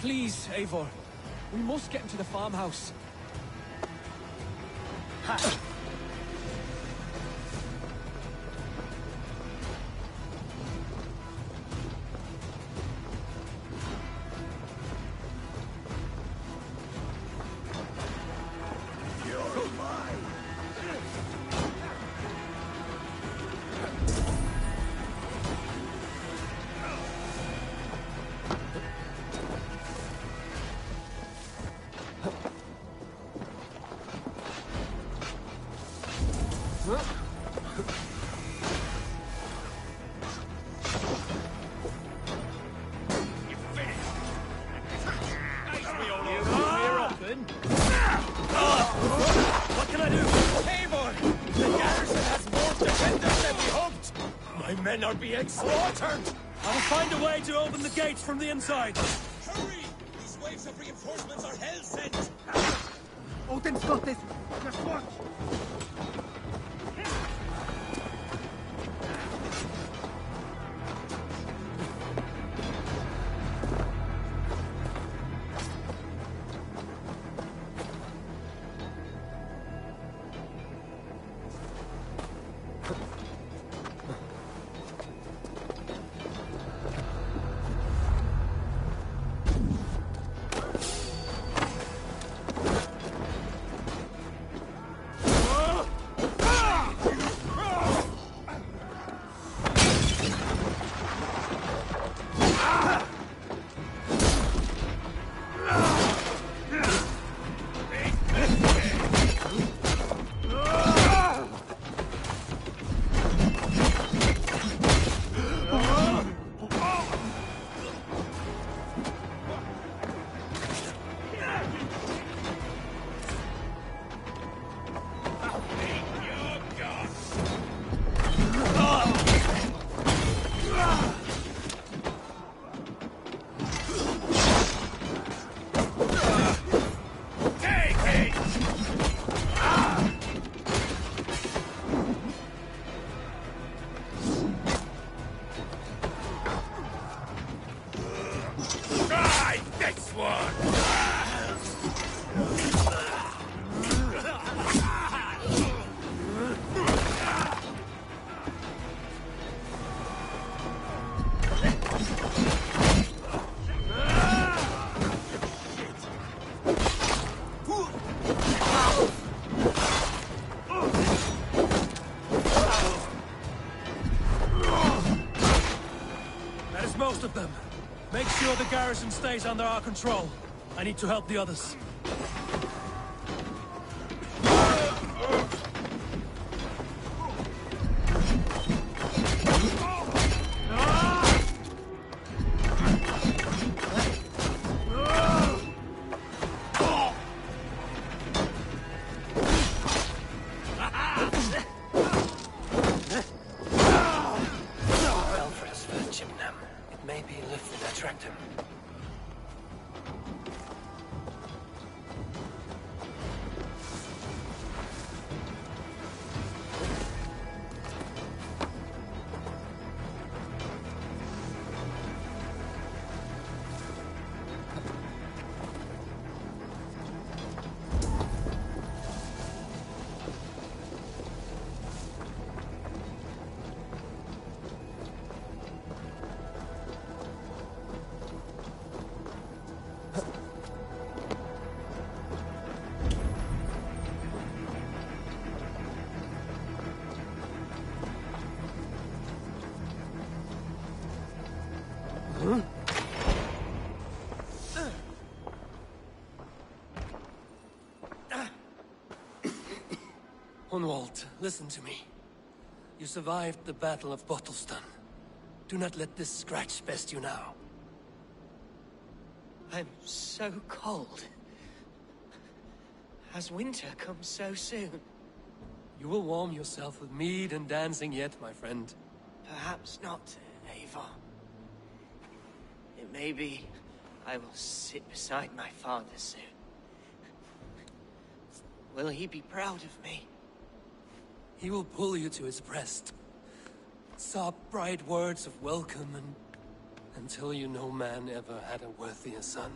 Please, Eivor. We must get into the farmhouse.
What can I do?
Eivor! The garrison has more defenders than we hoped! My men are being slaughtered!
I will find a way to open the gates from the inside.
Hurry! These waves of reinforcements are hell-sent!
Odin's got this. Just watch.
sure the garrison stays under our control. I need to help the others. Hunwald, listen to me. You survived the Battle of Bottleston. Do not let this scratch best you now.
I'm so cold. Has winter come so soon?
You will warm yourself with mead and dancing yet, my friend.
Perhaps not, Eivor. It may be I will sit beside my father soon. Will he be proud of me?
He will pull you to his breast. Sob bright words of welcome and tell you no man ever had a worthier son.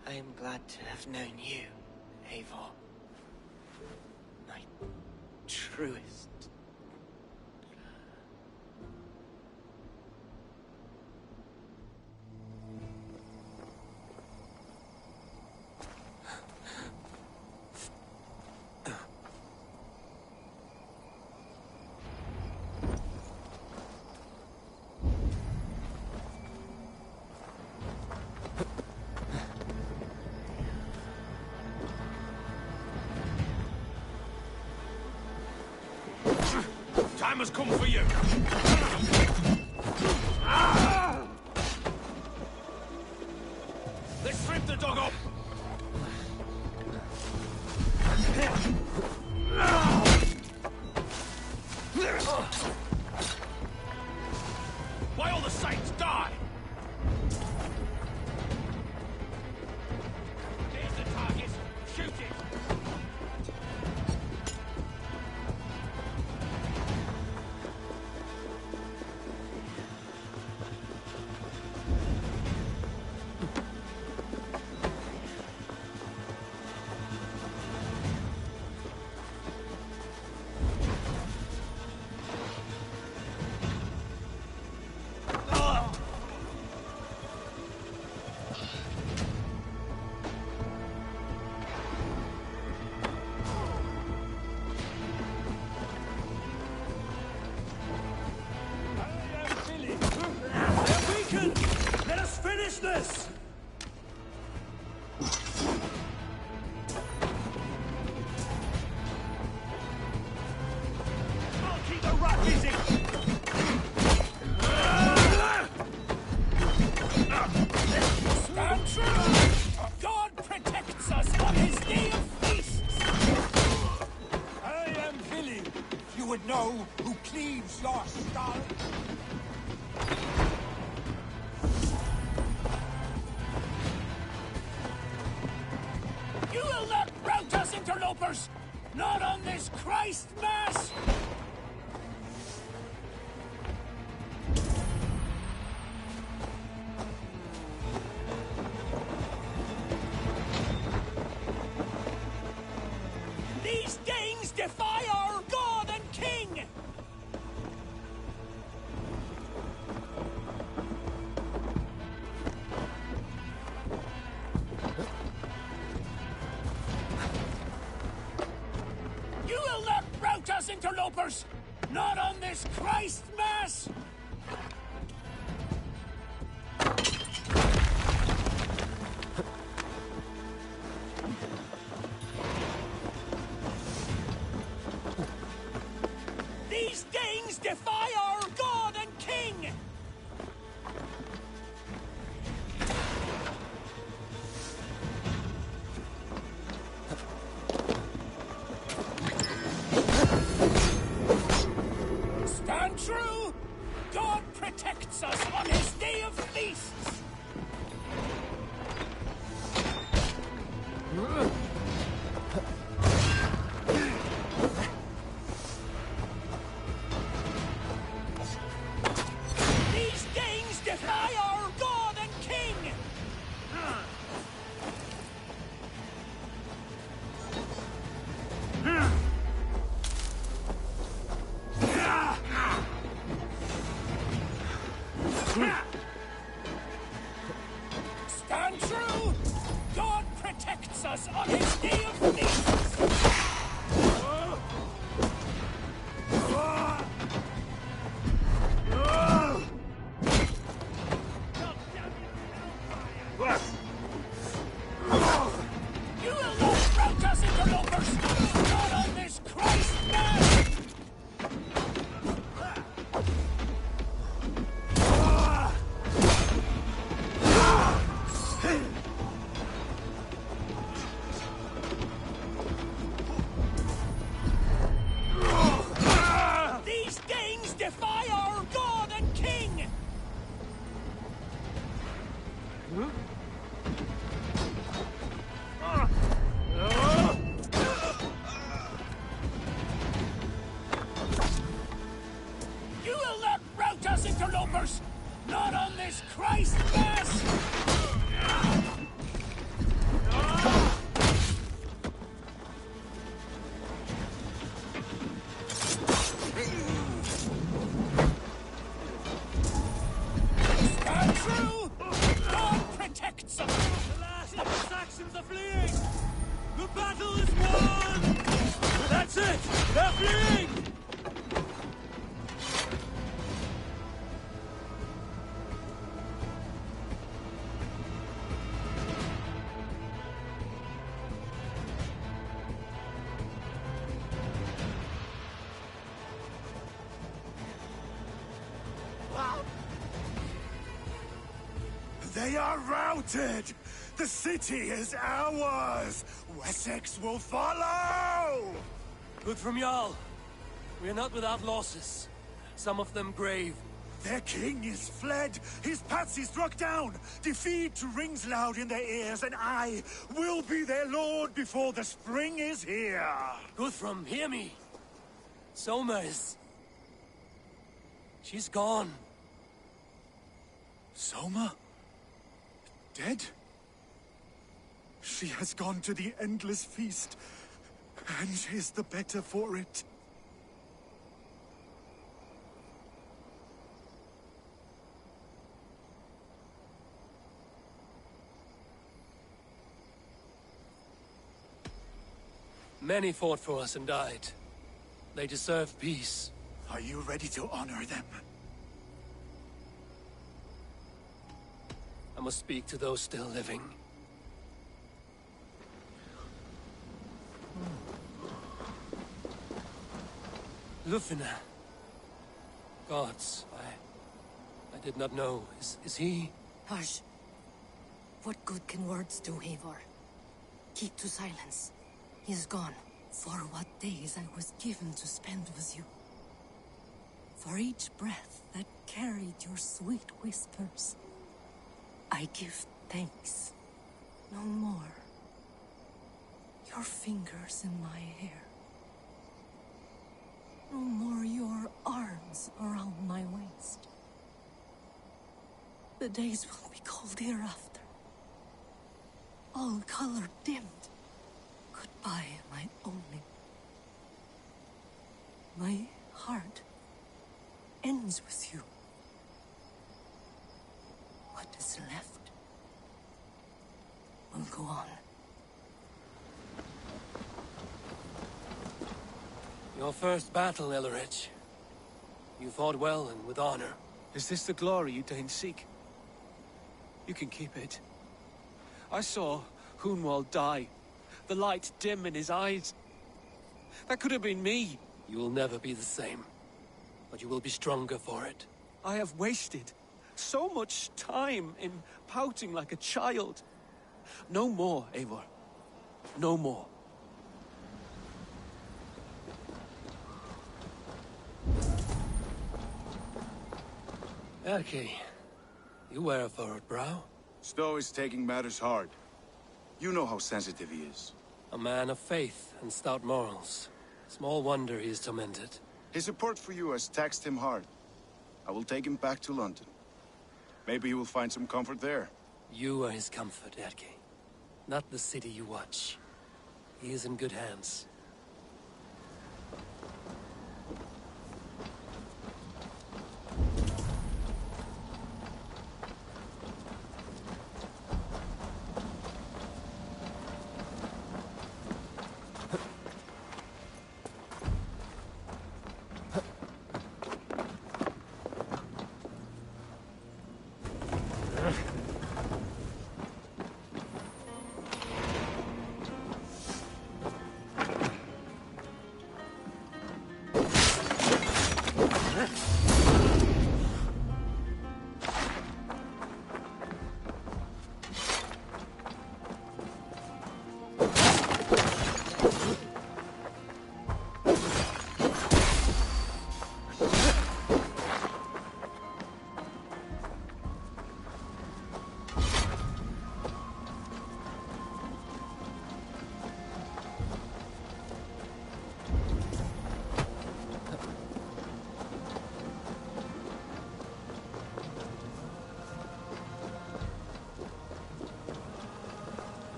I am glad to have known you, Eivor. My truest.
Time has come for you! Let's strip the dog up! Why all the saints die? Here's the target. Shoot it!
interlopers! Not on this Christ Mass! These Danes defy our God and King! Stand true! God protects us on his day of feasts! These Danes defy our God and King! Stand true! God protects us on his day of feasts! You will not rout us, interlopers! Not on this Christ Mass! These Danes defy our God and King! You will not rout us, interlopers! Not on this Christ Mass! Stand true! God protects us!
The last of the Saxons are fleeing! The battle is won! That's it! They're fleeing!
They are routed! The city is ours! Wessex will follow!
Good from Jarl. We are not without losses. Some of them grave.
Their king is fled! His patsy struck down! Defeat rings loud in their ears, and I will be their lord before the spring is here!
Guthrum, hear me. Soma is... She's gone.
Soma? Dead? She has gone to the endless feast, and is the better for it.
Many fought for us and died. They deserve peace.
Are you ready to honor them?
I must speak to those still living. Lufina. Gods, I did not know. Is he?
Hush. What good can words do, Eivor? Keep to silence. He is gone. For what days I was given to spend with you. For each breath that carried your sweet whispers. I give thanks. No more. Your fingers in my hair. No more your arms around my waist. The days will be cold hereafter. All color dimmed. Goodbye, my only. My heart ends with you. What is left will go on.
Your first battle, Elrich. You fought well and with honor.
Is this the glory you deign seek? You can keep it. I saw Hunwald die. The light dim in his eyes. That could have been me.
You will never be the same. But you will be stronger for it.
I have wasted so much time in pouting like a child. No more, Eivor. No more.
Erki, you wear a furrowed brow.
Stowe is taking matters hard. You know how sensitive he is.
A man of faith and stout morals. Small wonder he is tormented.
His support for you has taxed him hard. I will take him back to London. Maybe he will find some comfort there.
You are his comfort, Erki. Not the city you watch. He is in good hands.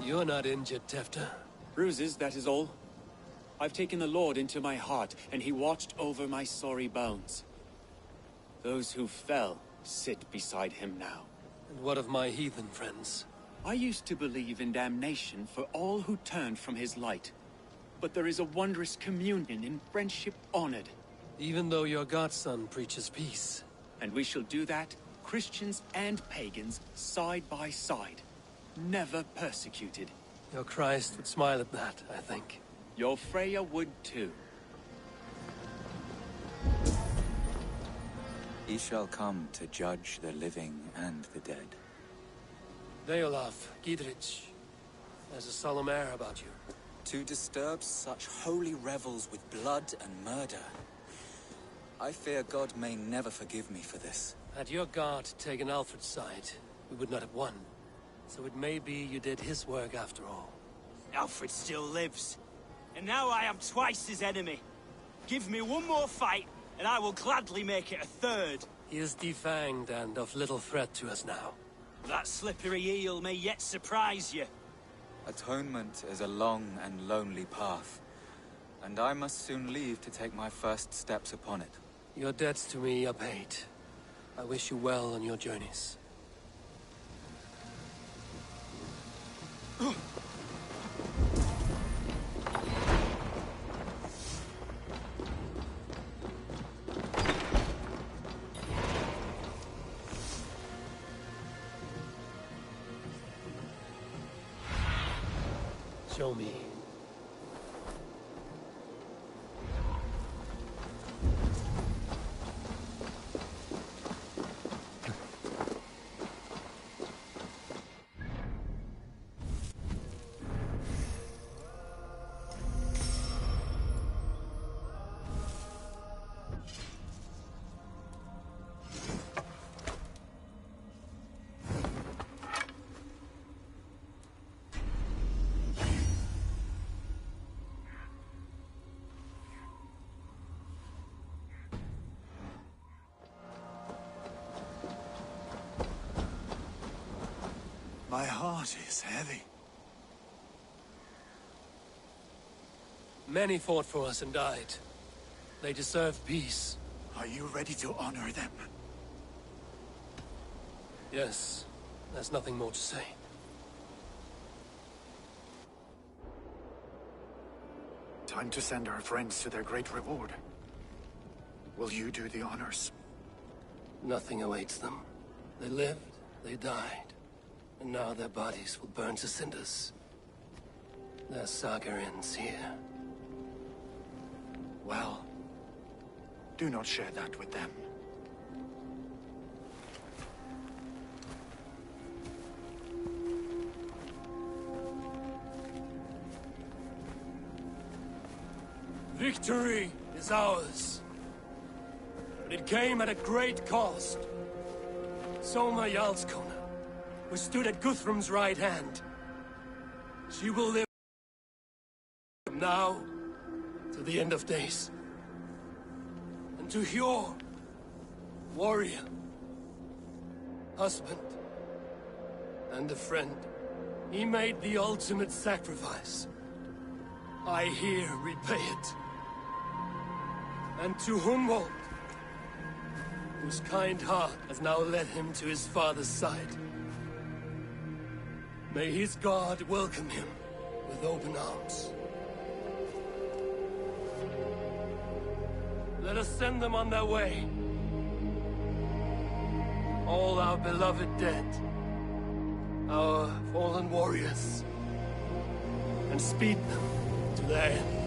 You're not injured, Tefta.
Bruises, that is all. I've taken the Lord into my heart, and he watched over my sorry bones. Those who fell sit beside him now.
And what of my heathen friends?
I used to believe in damnation for all who turned from his light. But there is a wondrous communion in friendship honored.
Even though your godson preaches peace.
And we shall do that, Christians and pagans, side by side. Never persecuted.
Your Christ would smile at that, I think.
Your Freya would too.
He shall come to judge the living and the dead.
Deolaf, Gidrich, there's a solemn air about you.
To disturb such holy revels with blood and murder. I fear God may never forgive me for this.
Had your God taken Alfred's side, we would not have won. So it may be you did his work after all.
Alfred still lives. And now I am twice his enemy. Give me one more fight, and I will gladly make it a third.
He is defanged and of little threat to us now.
That slippery eel may yet surprise you.
Atonement is a long and lonely path. And I must soon leave to take my first steps upon it.
Your debts to me are paid. I wish you well on your journeys. Show me.
My heart is heavy.
Many fought for us and died. They deserve peace.
Are you ready to honor them?
Yes. There's nothing more to say.
Time to send our friends to their great reward. Will you do the honors?
Nothing awaits them. They lived, they died, and now their bodies will burn to cinders. Their saga ends here.
Well, do not share that with them.
Victory is ours. But it came at a great cost. Soma Jarlskona, who stood at Guthrum's right hand. She will live from now to the end of days. And to Hjor, warrior, husband, and a friend, he made the ultimate sacrifice. I here repay it. And to Hunwald, whose kind heart has now led him to his father's side. May his God welcome him with open arms. Let us send them on their way. All our beloved dead, our fallen warriors, and speed them to their end.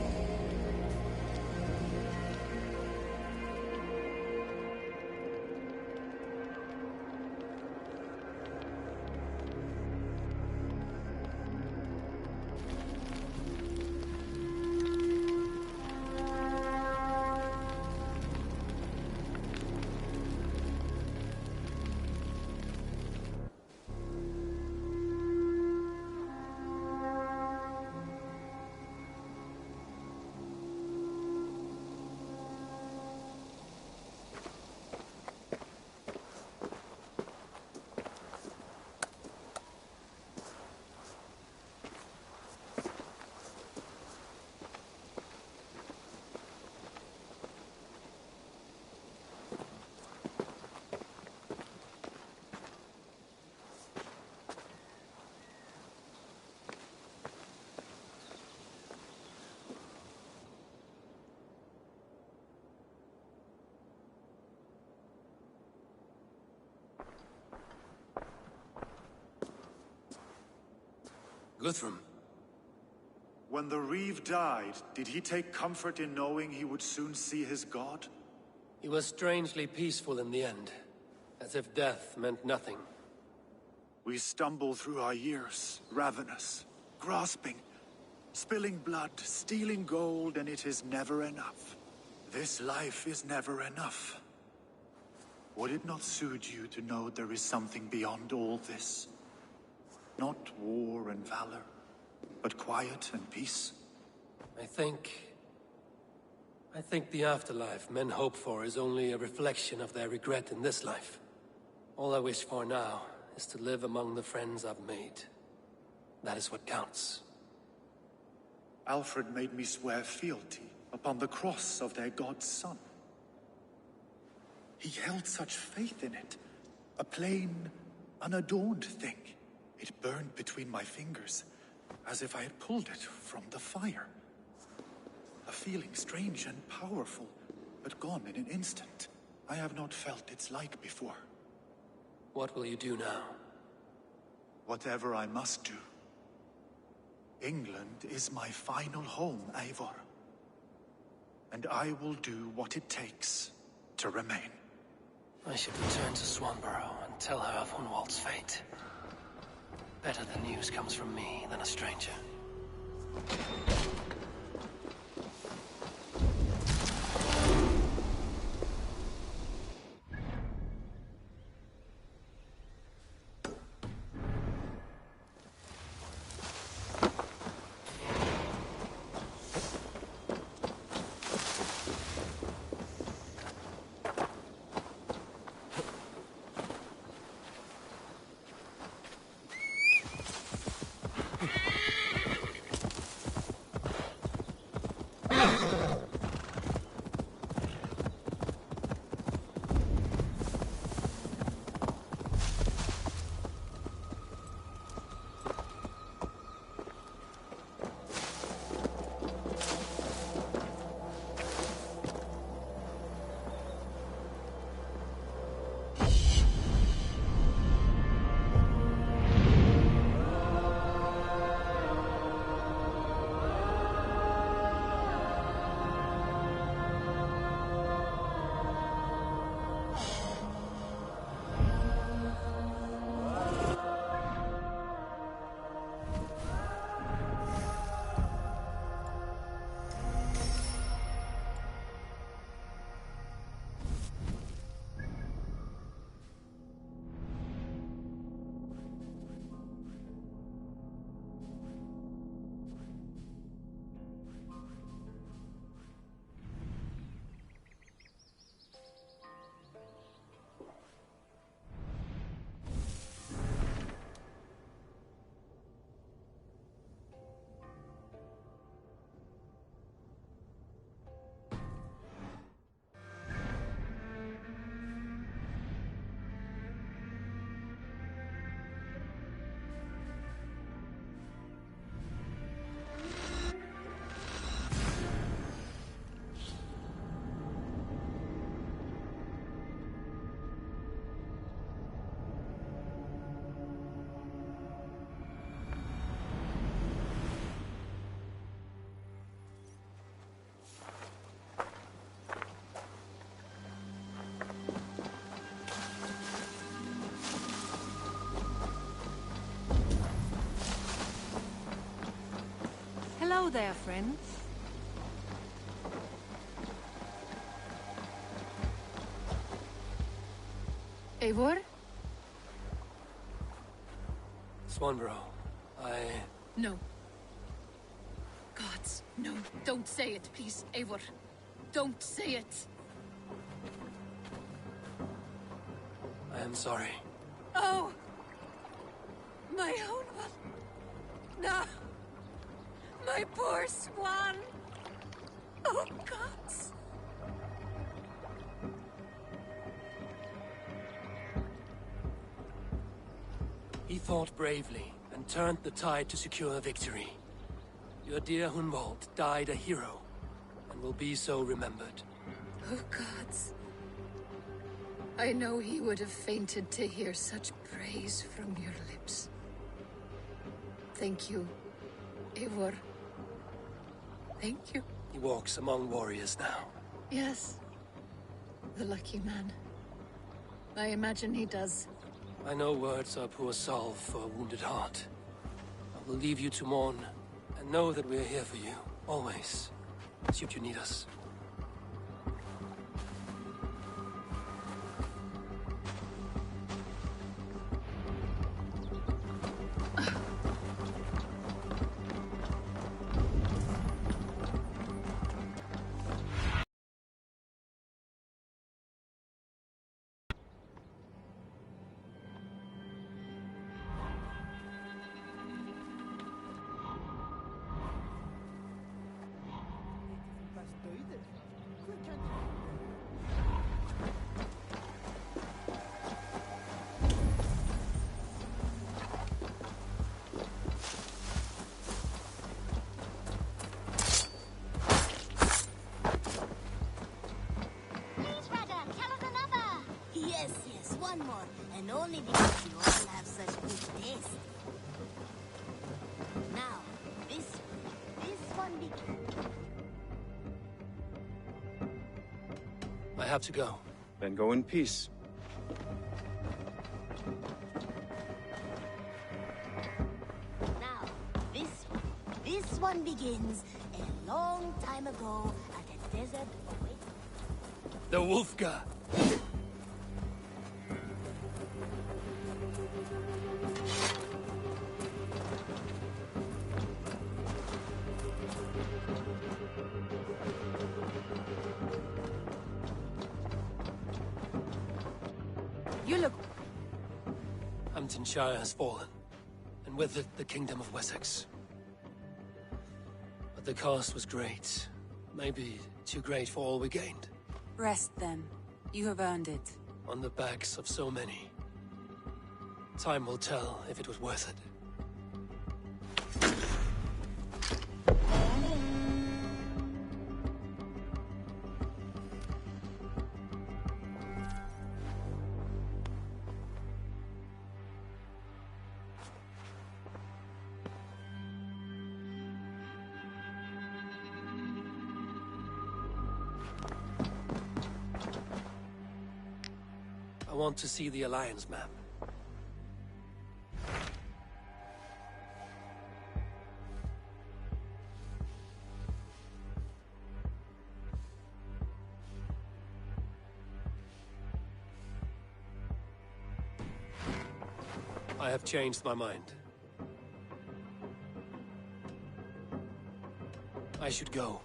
Guthrum.
When the Reeve died, did he take comfort in knowing he would soon see his god?
He was strangely peaceful in the end, as if death meant nothing.
We stumble through our years, ravenous, grasping, spilling blood, stealing gold, and it is never enough. This life is never enough. Would it not suit you to know there is something beyond all this? Not war and valor, but quiet and peace?
I think the afterlife men hope for is only a reflection of their regret in this life. All I wish for now is to live among the friends I've made. That is what counts.
Alfred made me swear fealty upon the cross of their god's son. He held such faith in it, a plain, unadorned thing. It burned between my fingers, as if I had pulled it from the fire. A feeling strange and powerful, but gone in an instant. I have not felt its like before.
What will you do now?
Whatever I must do. England is my final home, Eivor. And I will do what it takes to remain.
I should return to Swanborough and tell her of Hunwald's fate. Better the news comes from me than a stranger.
Hello there, friend. Eivor?
Swanborough,
No. Gods, no. Don't say it, please, Eivor. Don't say it.
I am sorry.
Oh! My own one. No! My poor swan! Oh, gods!
He fought bravely and turned the tide to secure victory. Your dear Hunwald died a hero, and will be so remembered.
Oh, gods. I know he would have fainted to hear such praise from your lips. Thank you, Eivor. Thank you.
He walks among warriors now.
Yes. The lucky man. I imagine he does.
I know words are poor salve for a wounded heart. I will leave you to mourn, and know that we are here for you, always, should you need us.
Yes, one more. And only because you all have such good taste. Now, this one begins.
I have to go.
Then go in peace.
Now, this one begins a long time ago at a desert away.
The Wolfgar!
You look...
Hamptonshire has fallen, and with it the Kingdom of Wessex. But the cost was great. Maybe too great for all we gained.
Rest then. You have earned it.
On the backs of so many. Time will tell if it was worth it. I want to see the Alliance map. I have changed my mind. I should go.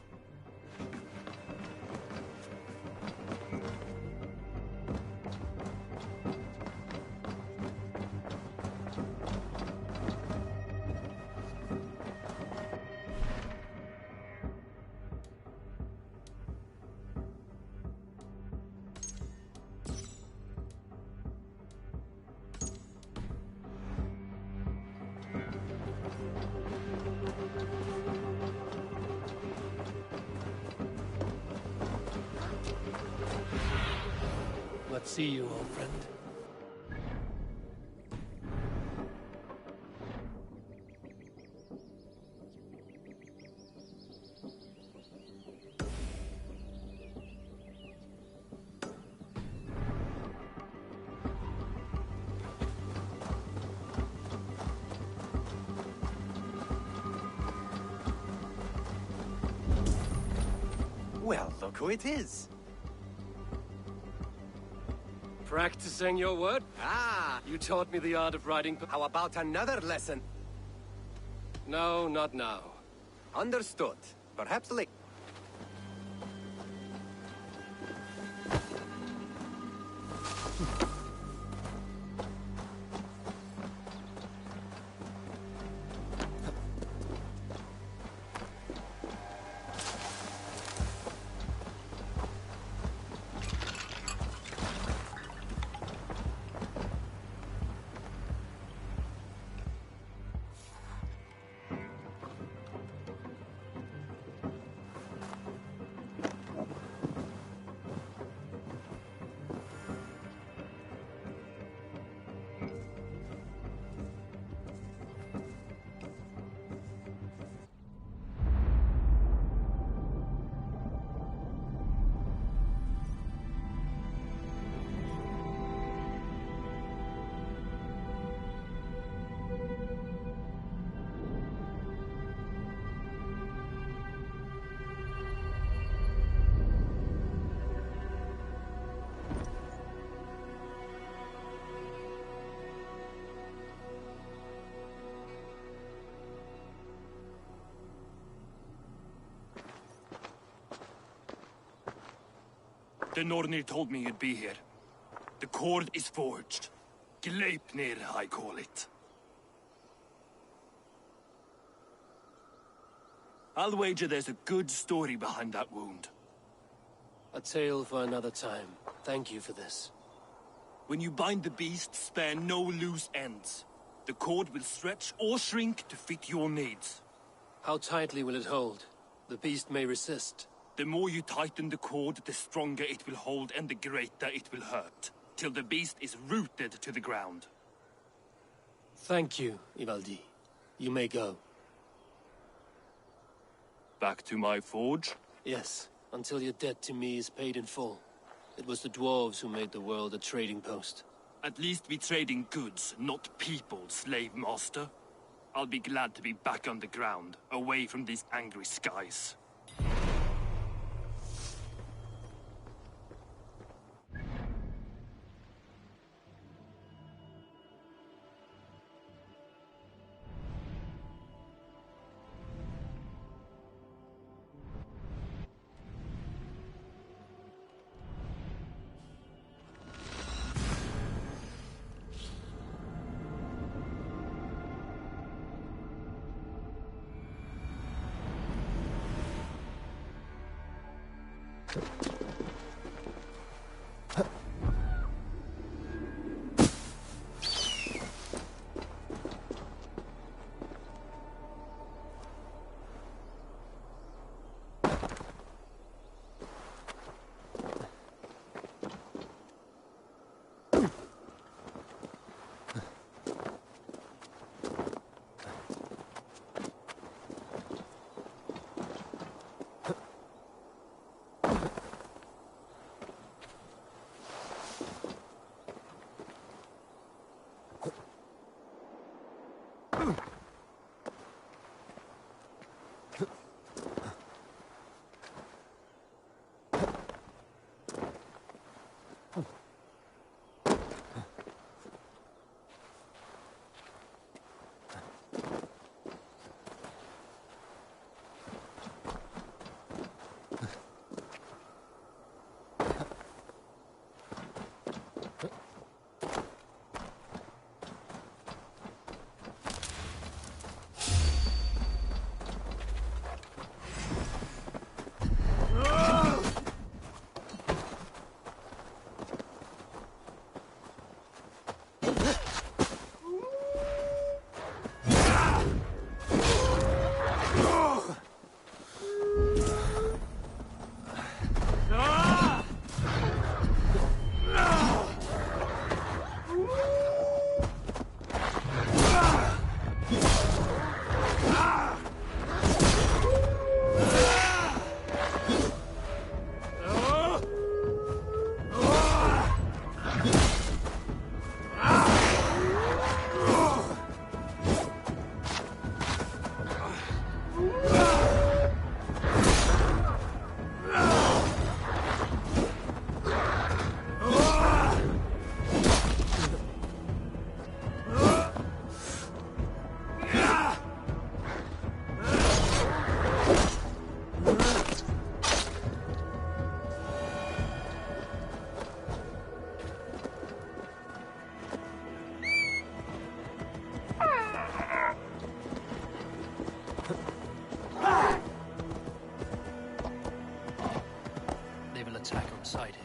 Let's see you, old friend.
Look who it is.
Practicing your word?
Ah!
You taught me the art of riding.
How about another lesson?
No, not now.
Understood. Perhaps later.
The Nornir told me you'd be here. The cord is forged. Gleipnir, I call it. I'll wager there's a good story behind that wound.
A tale for another time. Thank you for this.
When you bind the beast, spare no loose ends. The cord will stretch or shrink to fit your needs.
How tightly will it hold? The beast may resist.
The more you tighten the cord, the stronger it will hold and the greater it will hurt, till the beast is rooted to the ground.
Thank you, Ivaldi. You may go.
Back to my forge?
Yes, until your debt to me is paid in full. It was the dwarves who made the world a trading post.
At least we trade in goods, not people, slave master. I'll be glad to be back on the ground, away from these angry skies.
outside here.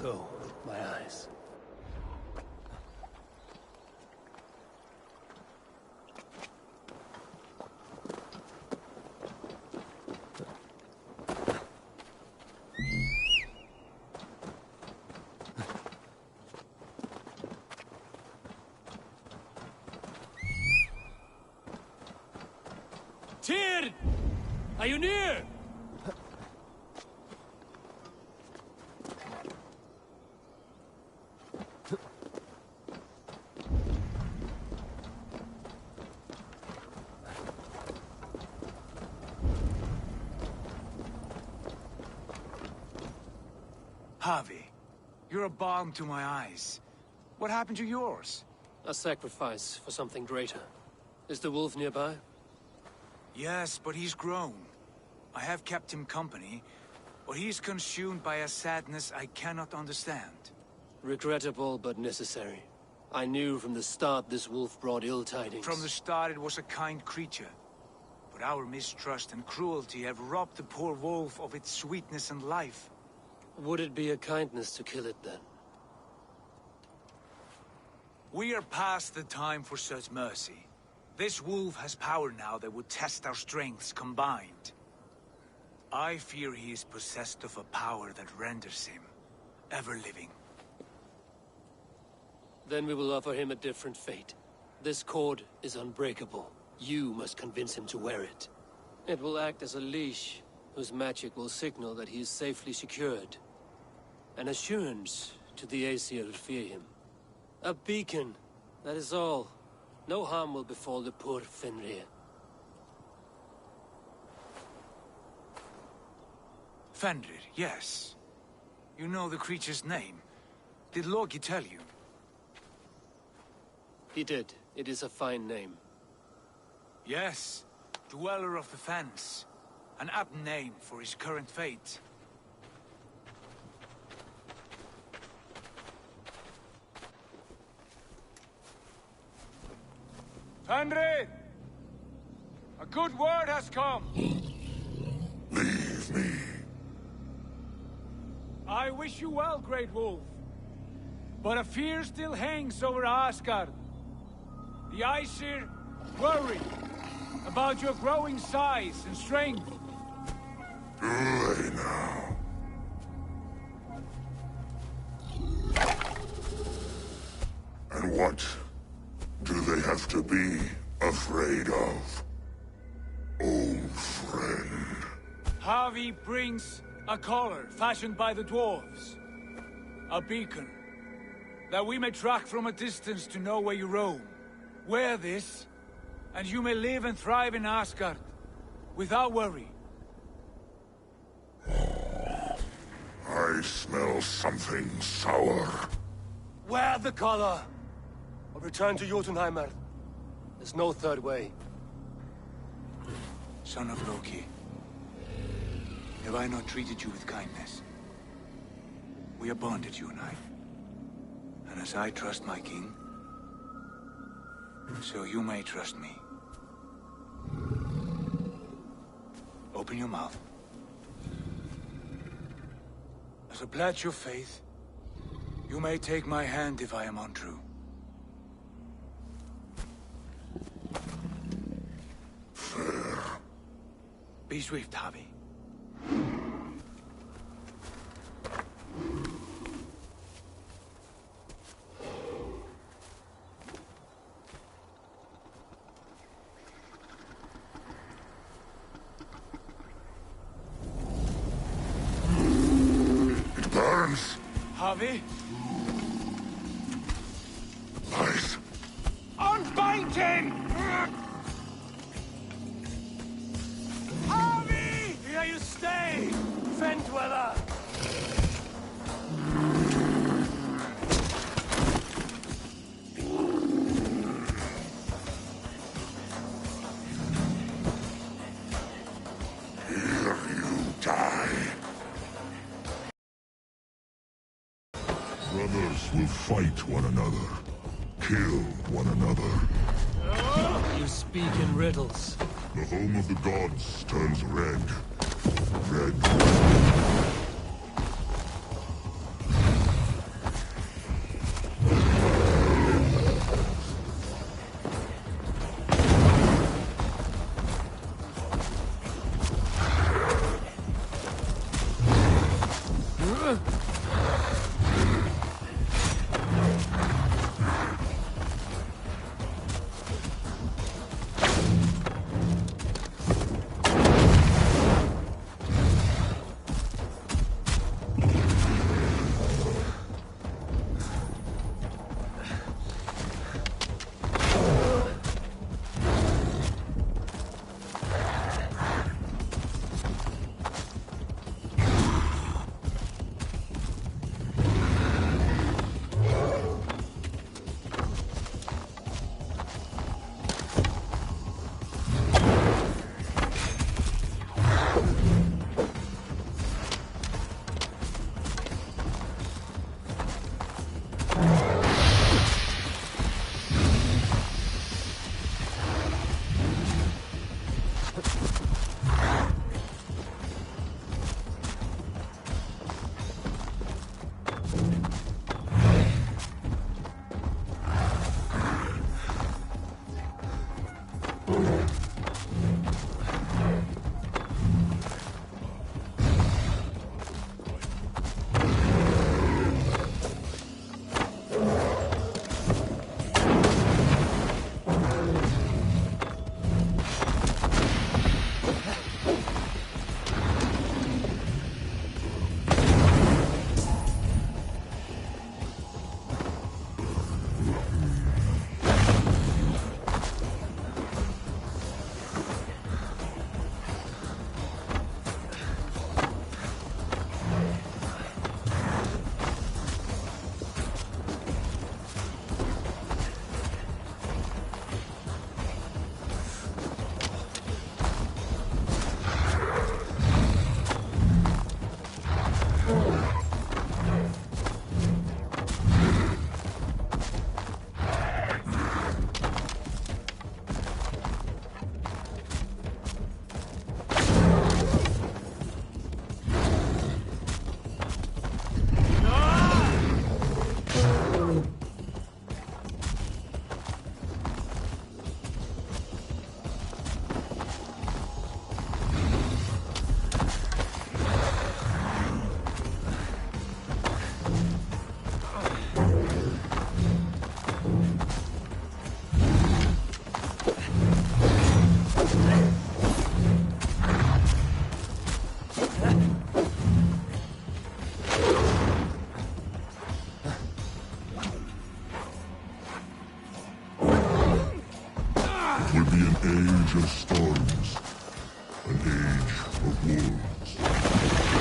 Oh, my eyes. Tyr! Are you near?
Harvey, you're a balm to my eyes. What happened to yours?
A sacrifice for something greater. Is the wolf nearby?
Yes, but he's grown. I have kept him company, but he's consumed by a sadness I cannot understand.
Regrettable, but necessary. I knew from the start this wolf brought ill tidings.
From the start it was a kind creature. But our mistrust and cruelty have robbed the poor wolf of its sweetness and life.
Would it be a kindness to kill it, then?
We are past the time for such mercy. This wolf has power now that would test our strengths combined. I fear he is possessed of a power that renders him ever-living.
Then we will offer him a different fate. This cord is unbreakable. You must convince him to wear it. It will act as a leash, whose magic will signal that he is safely secured. An assurance to the Aesir who fear him. A beacon, that is all. No harm will befall the poor Fenrir.
Fenrir, yes. You know the creature's name. Did Loki tell you?
He did. It is a fine name.
Yes. Dweller of the Fens. An apt name for his current fate.
Henry! A good word has come!
Leave me.
I wish you well, Great Wolf. But a fear still hangs over Asgard. The Aesir worry about your growing size and strength.
Do they now? And what do they have to be afraid of? Old friend.
Harvey brings a collar fashioned by the dwarves. A beacon. That we may track from a distance to know where you roam. Wear this, and you may live and thrive in Asgard. Without worry.
I smell something sour.
Wear the collar! Or return to Jotunheimer. There's no third way.
Son of Loki, have I not treated you with kindness? We are bonded, you and I. And as I trust my king, so you may trust me. Open your mouth. As a pledge of faith, you may take my hand if I am untrue.
Fair.
Be swift, Harvey.
It burns.
Harvey?
Lies.
Unbind him! Harvey!
Here you stay, Fen Dweller!
Here you die. Brothers will fight one another, kill one another.
You speak in riddles.
The home of the gods turns red. Red. age of storms. An age of wolves.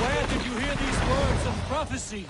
Where did you hear these words of prophecy?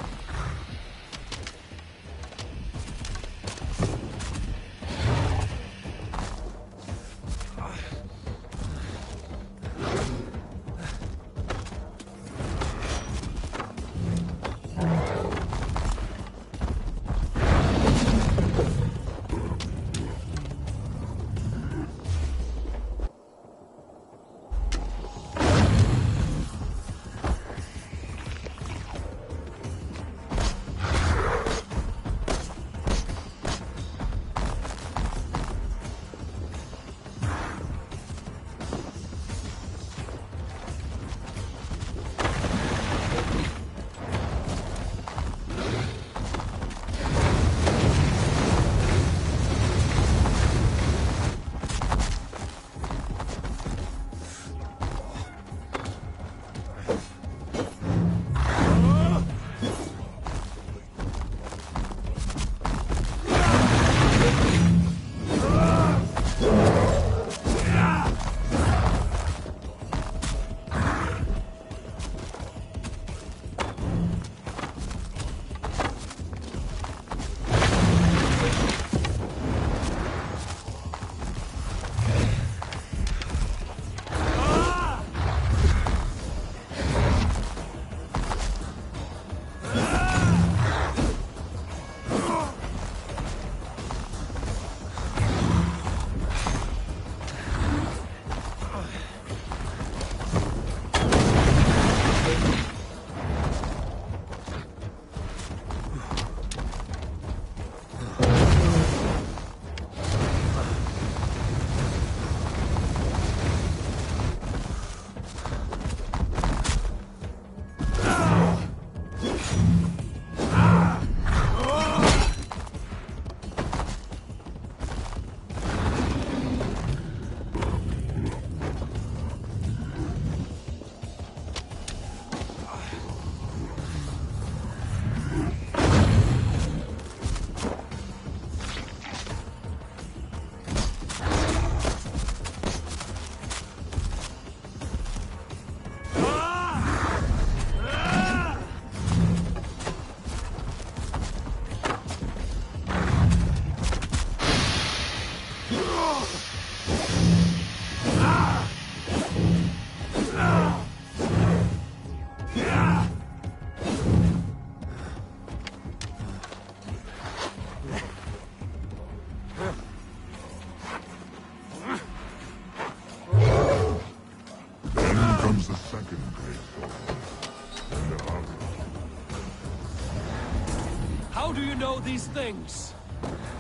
How do you know these things?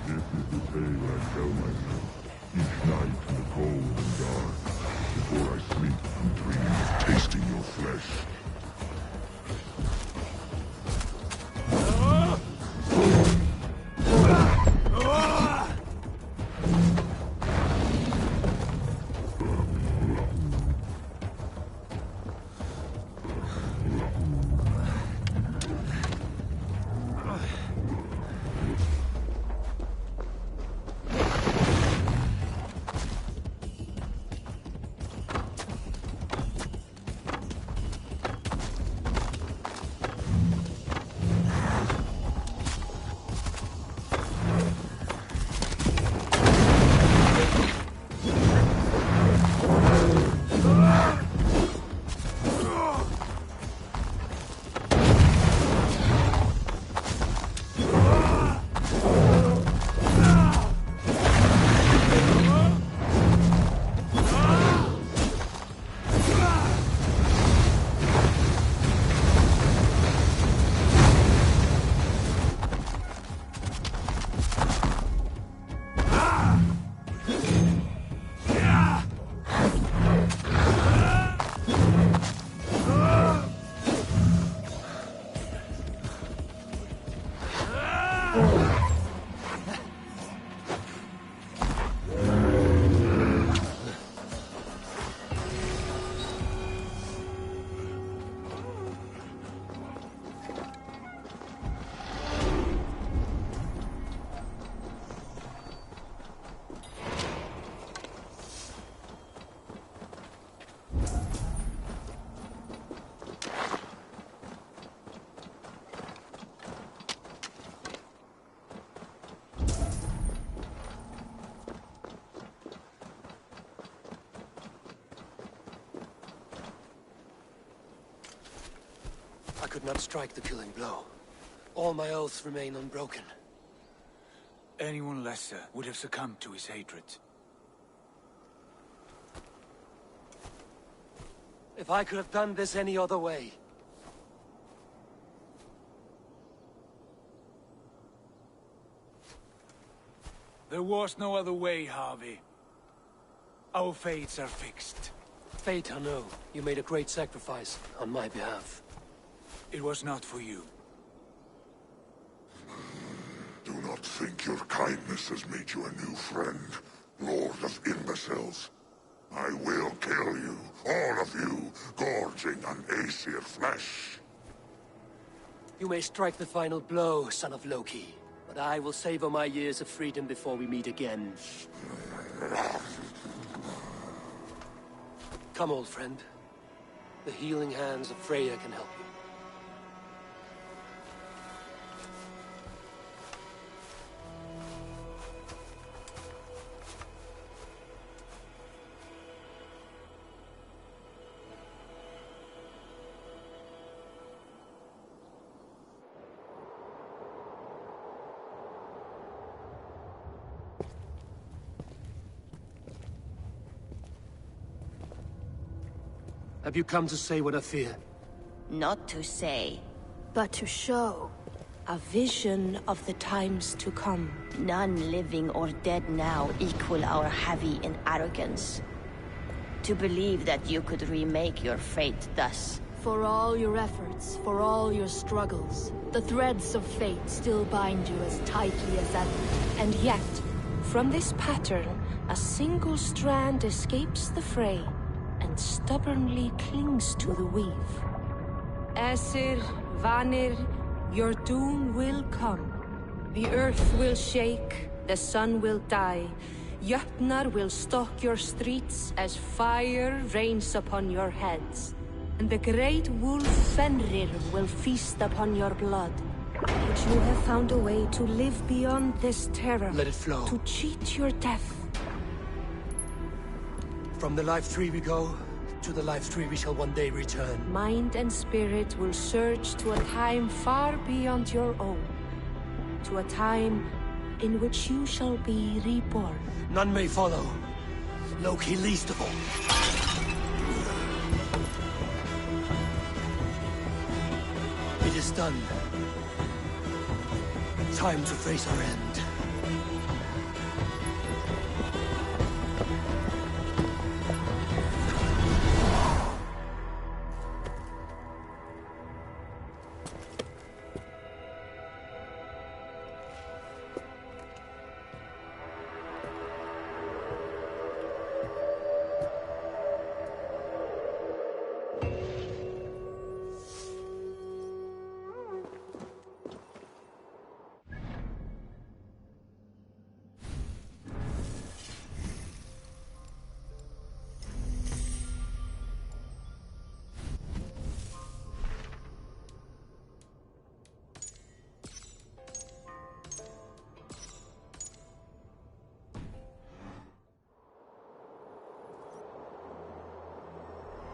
This is the tale I tell myself each night in the cold and dark, before I sleep and dream of tasting your flesh.
could not strike the killing blow. All my oaths remain unbroken.
Anyone lesser would have succumbed to his hatred.
If I could have done this any other way...
There was no other way, Harvey. Our fates are fixed.
Fate, I know. You made a great sacrifice on my behalf.
It was not for you.
Do not think your kindness has made you a new friend, Lord of Imbeciles. I will kill you, all of you, gorging on Aesir flesh.
You may strike the final blow, son of Loki, but I will savor my years of freedom before we meet again. Come, old friend. The healing hands of Freya can help you. Have you come to say what I fear?
Not to say.
But to show. A vision of the times to come.
None living or dead now equal our heavy in arrogance. To believe that you could remake your fate thus.
For all your efforts, for all your struggles, the threads of fate still bind you as tightly as ever. And yet, from this pattern, a single strand escapes the fray and stubbornly clings to the weave. Aesir, Vanir, your doom will come. The earth will shake, the sun will die. Jötnar will stalk your streets as fire rains upon your heads. And the great wolf Fenrir will feast upon your blood. But you have found a way to live beyond this terror.
Let it flow.
To cheat your death.
From the life tree we go, to the life tree we shall one day return.
Mind and spirit will surge to a time far beyond your own. To a time in which you shall be reborn.
None may follow. Loki least of all. It is done. Time to face our end.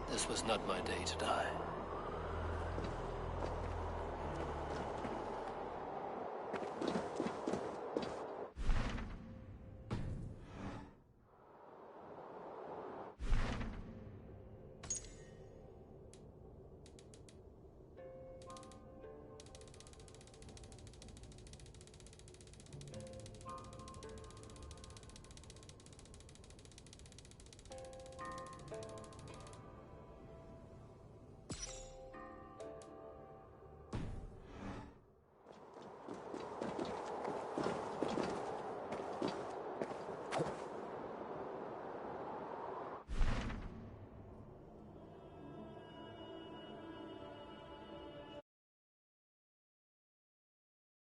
This was not my day to die.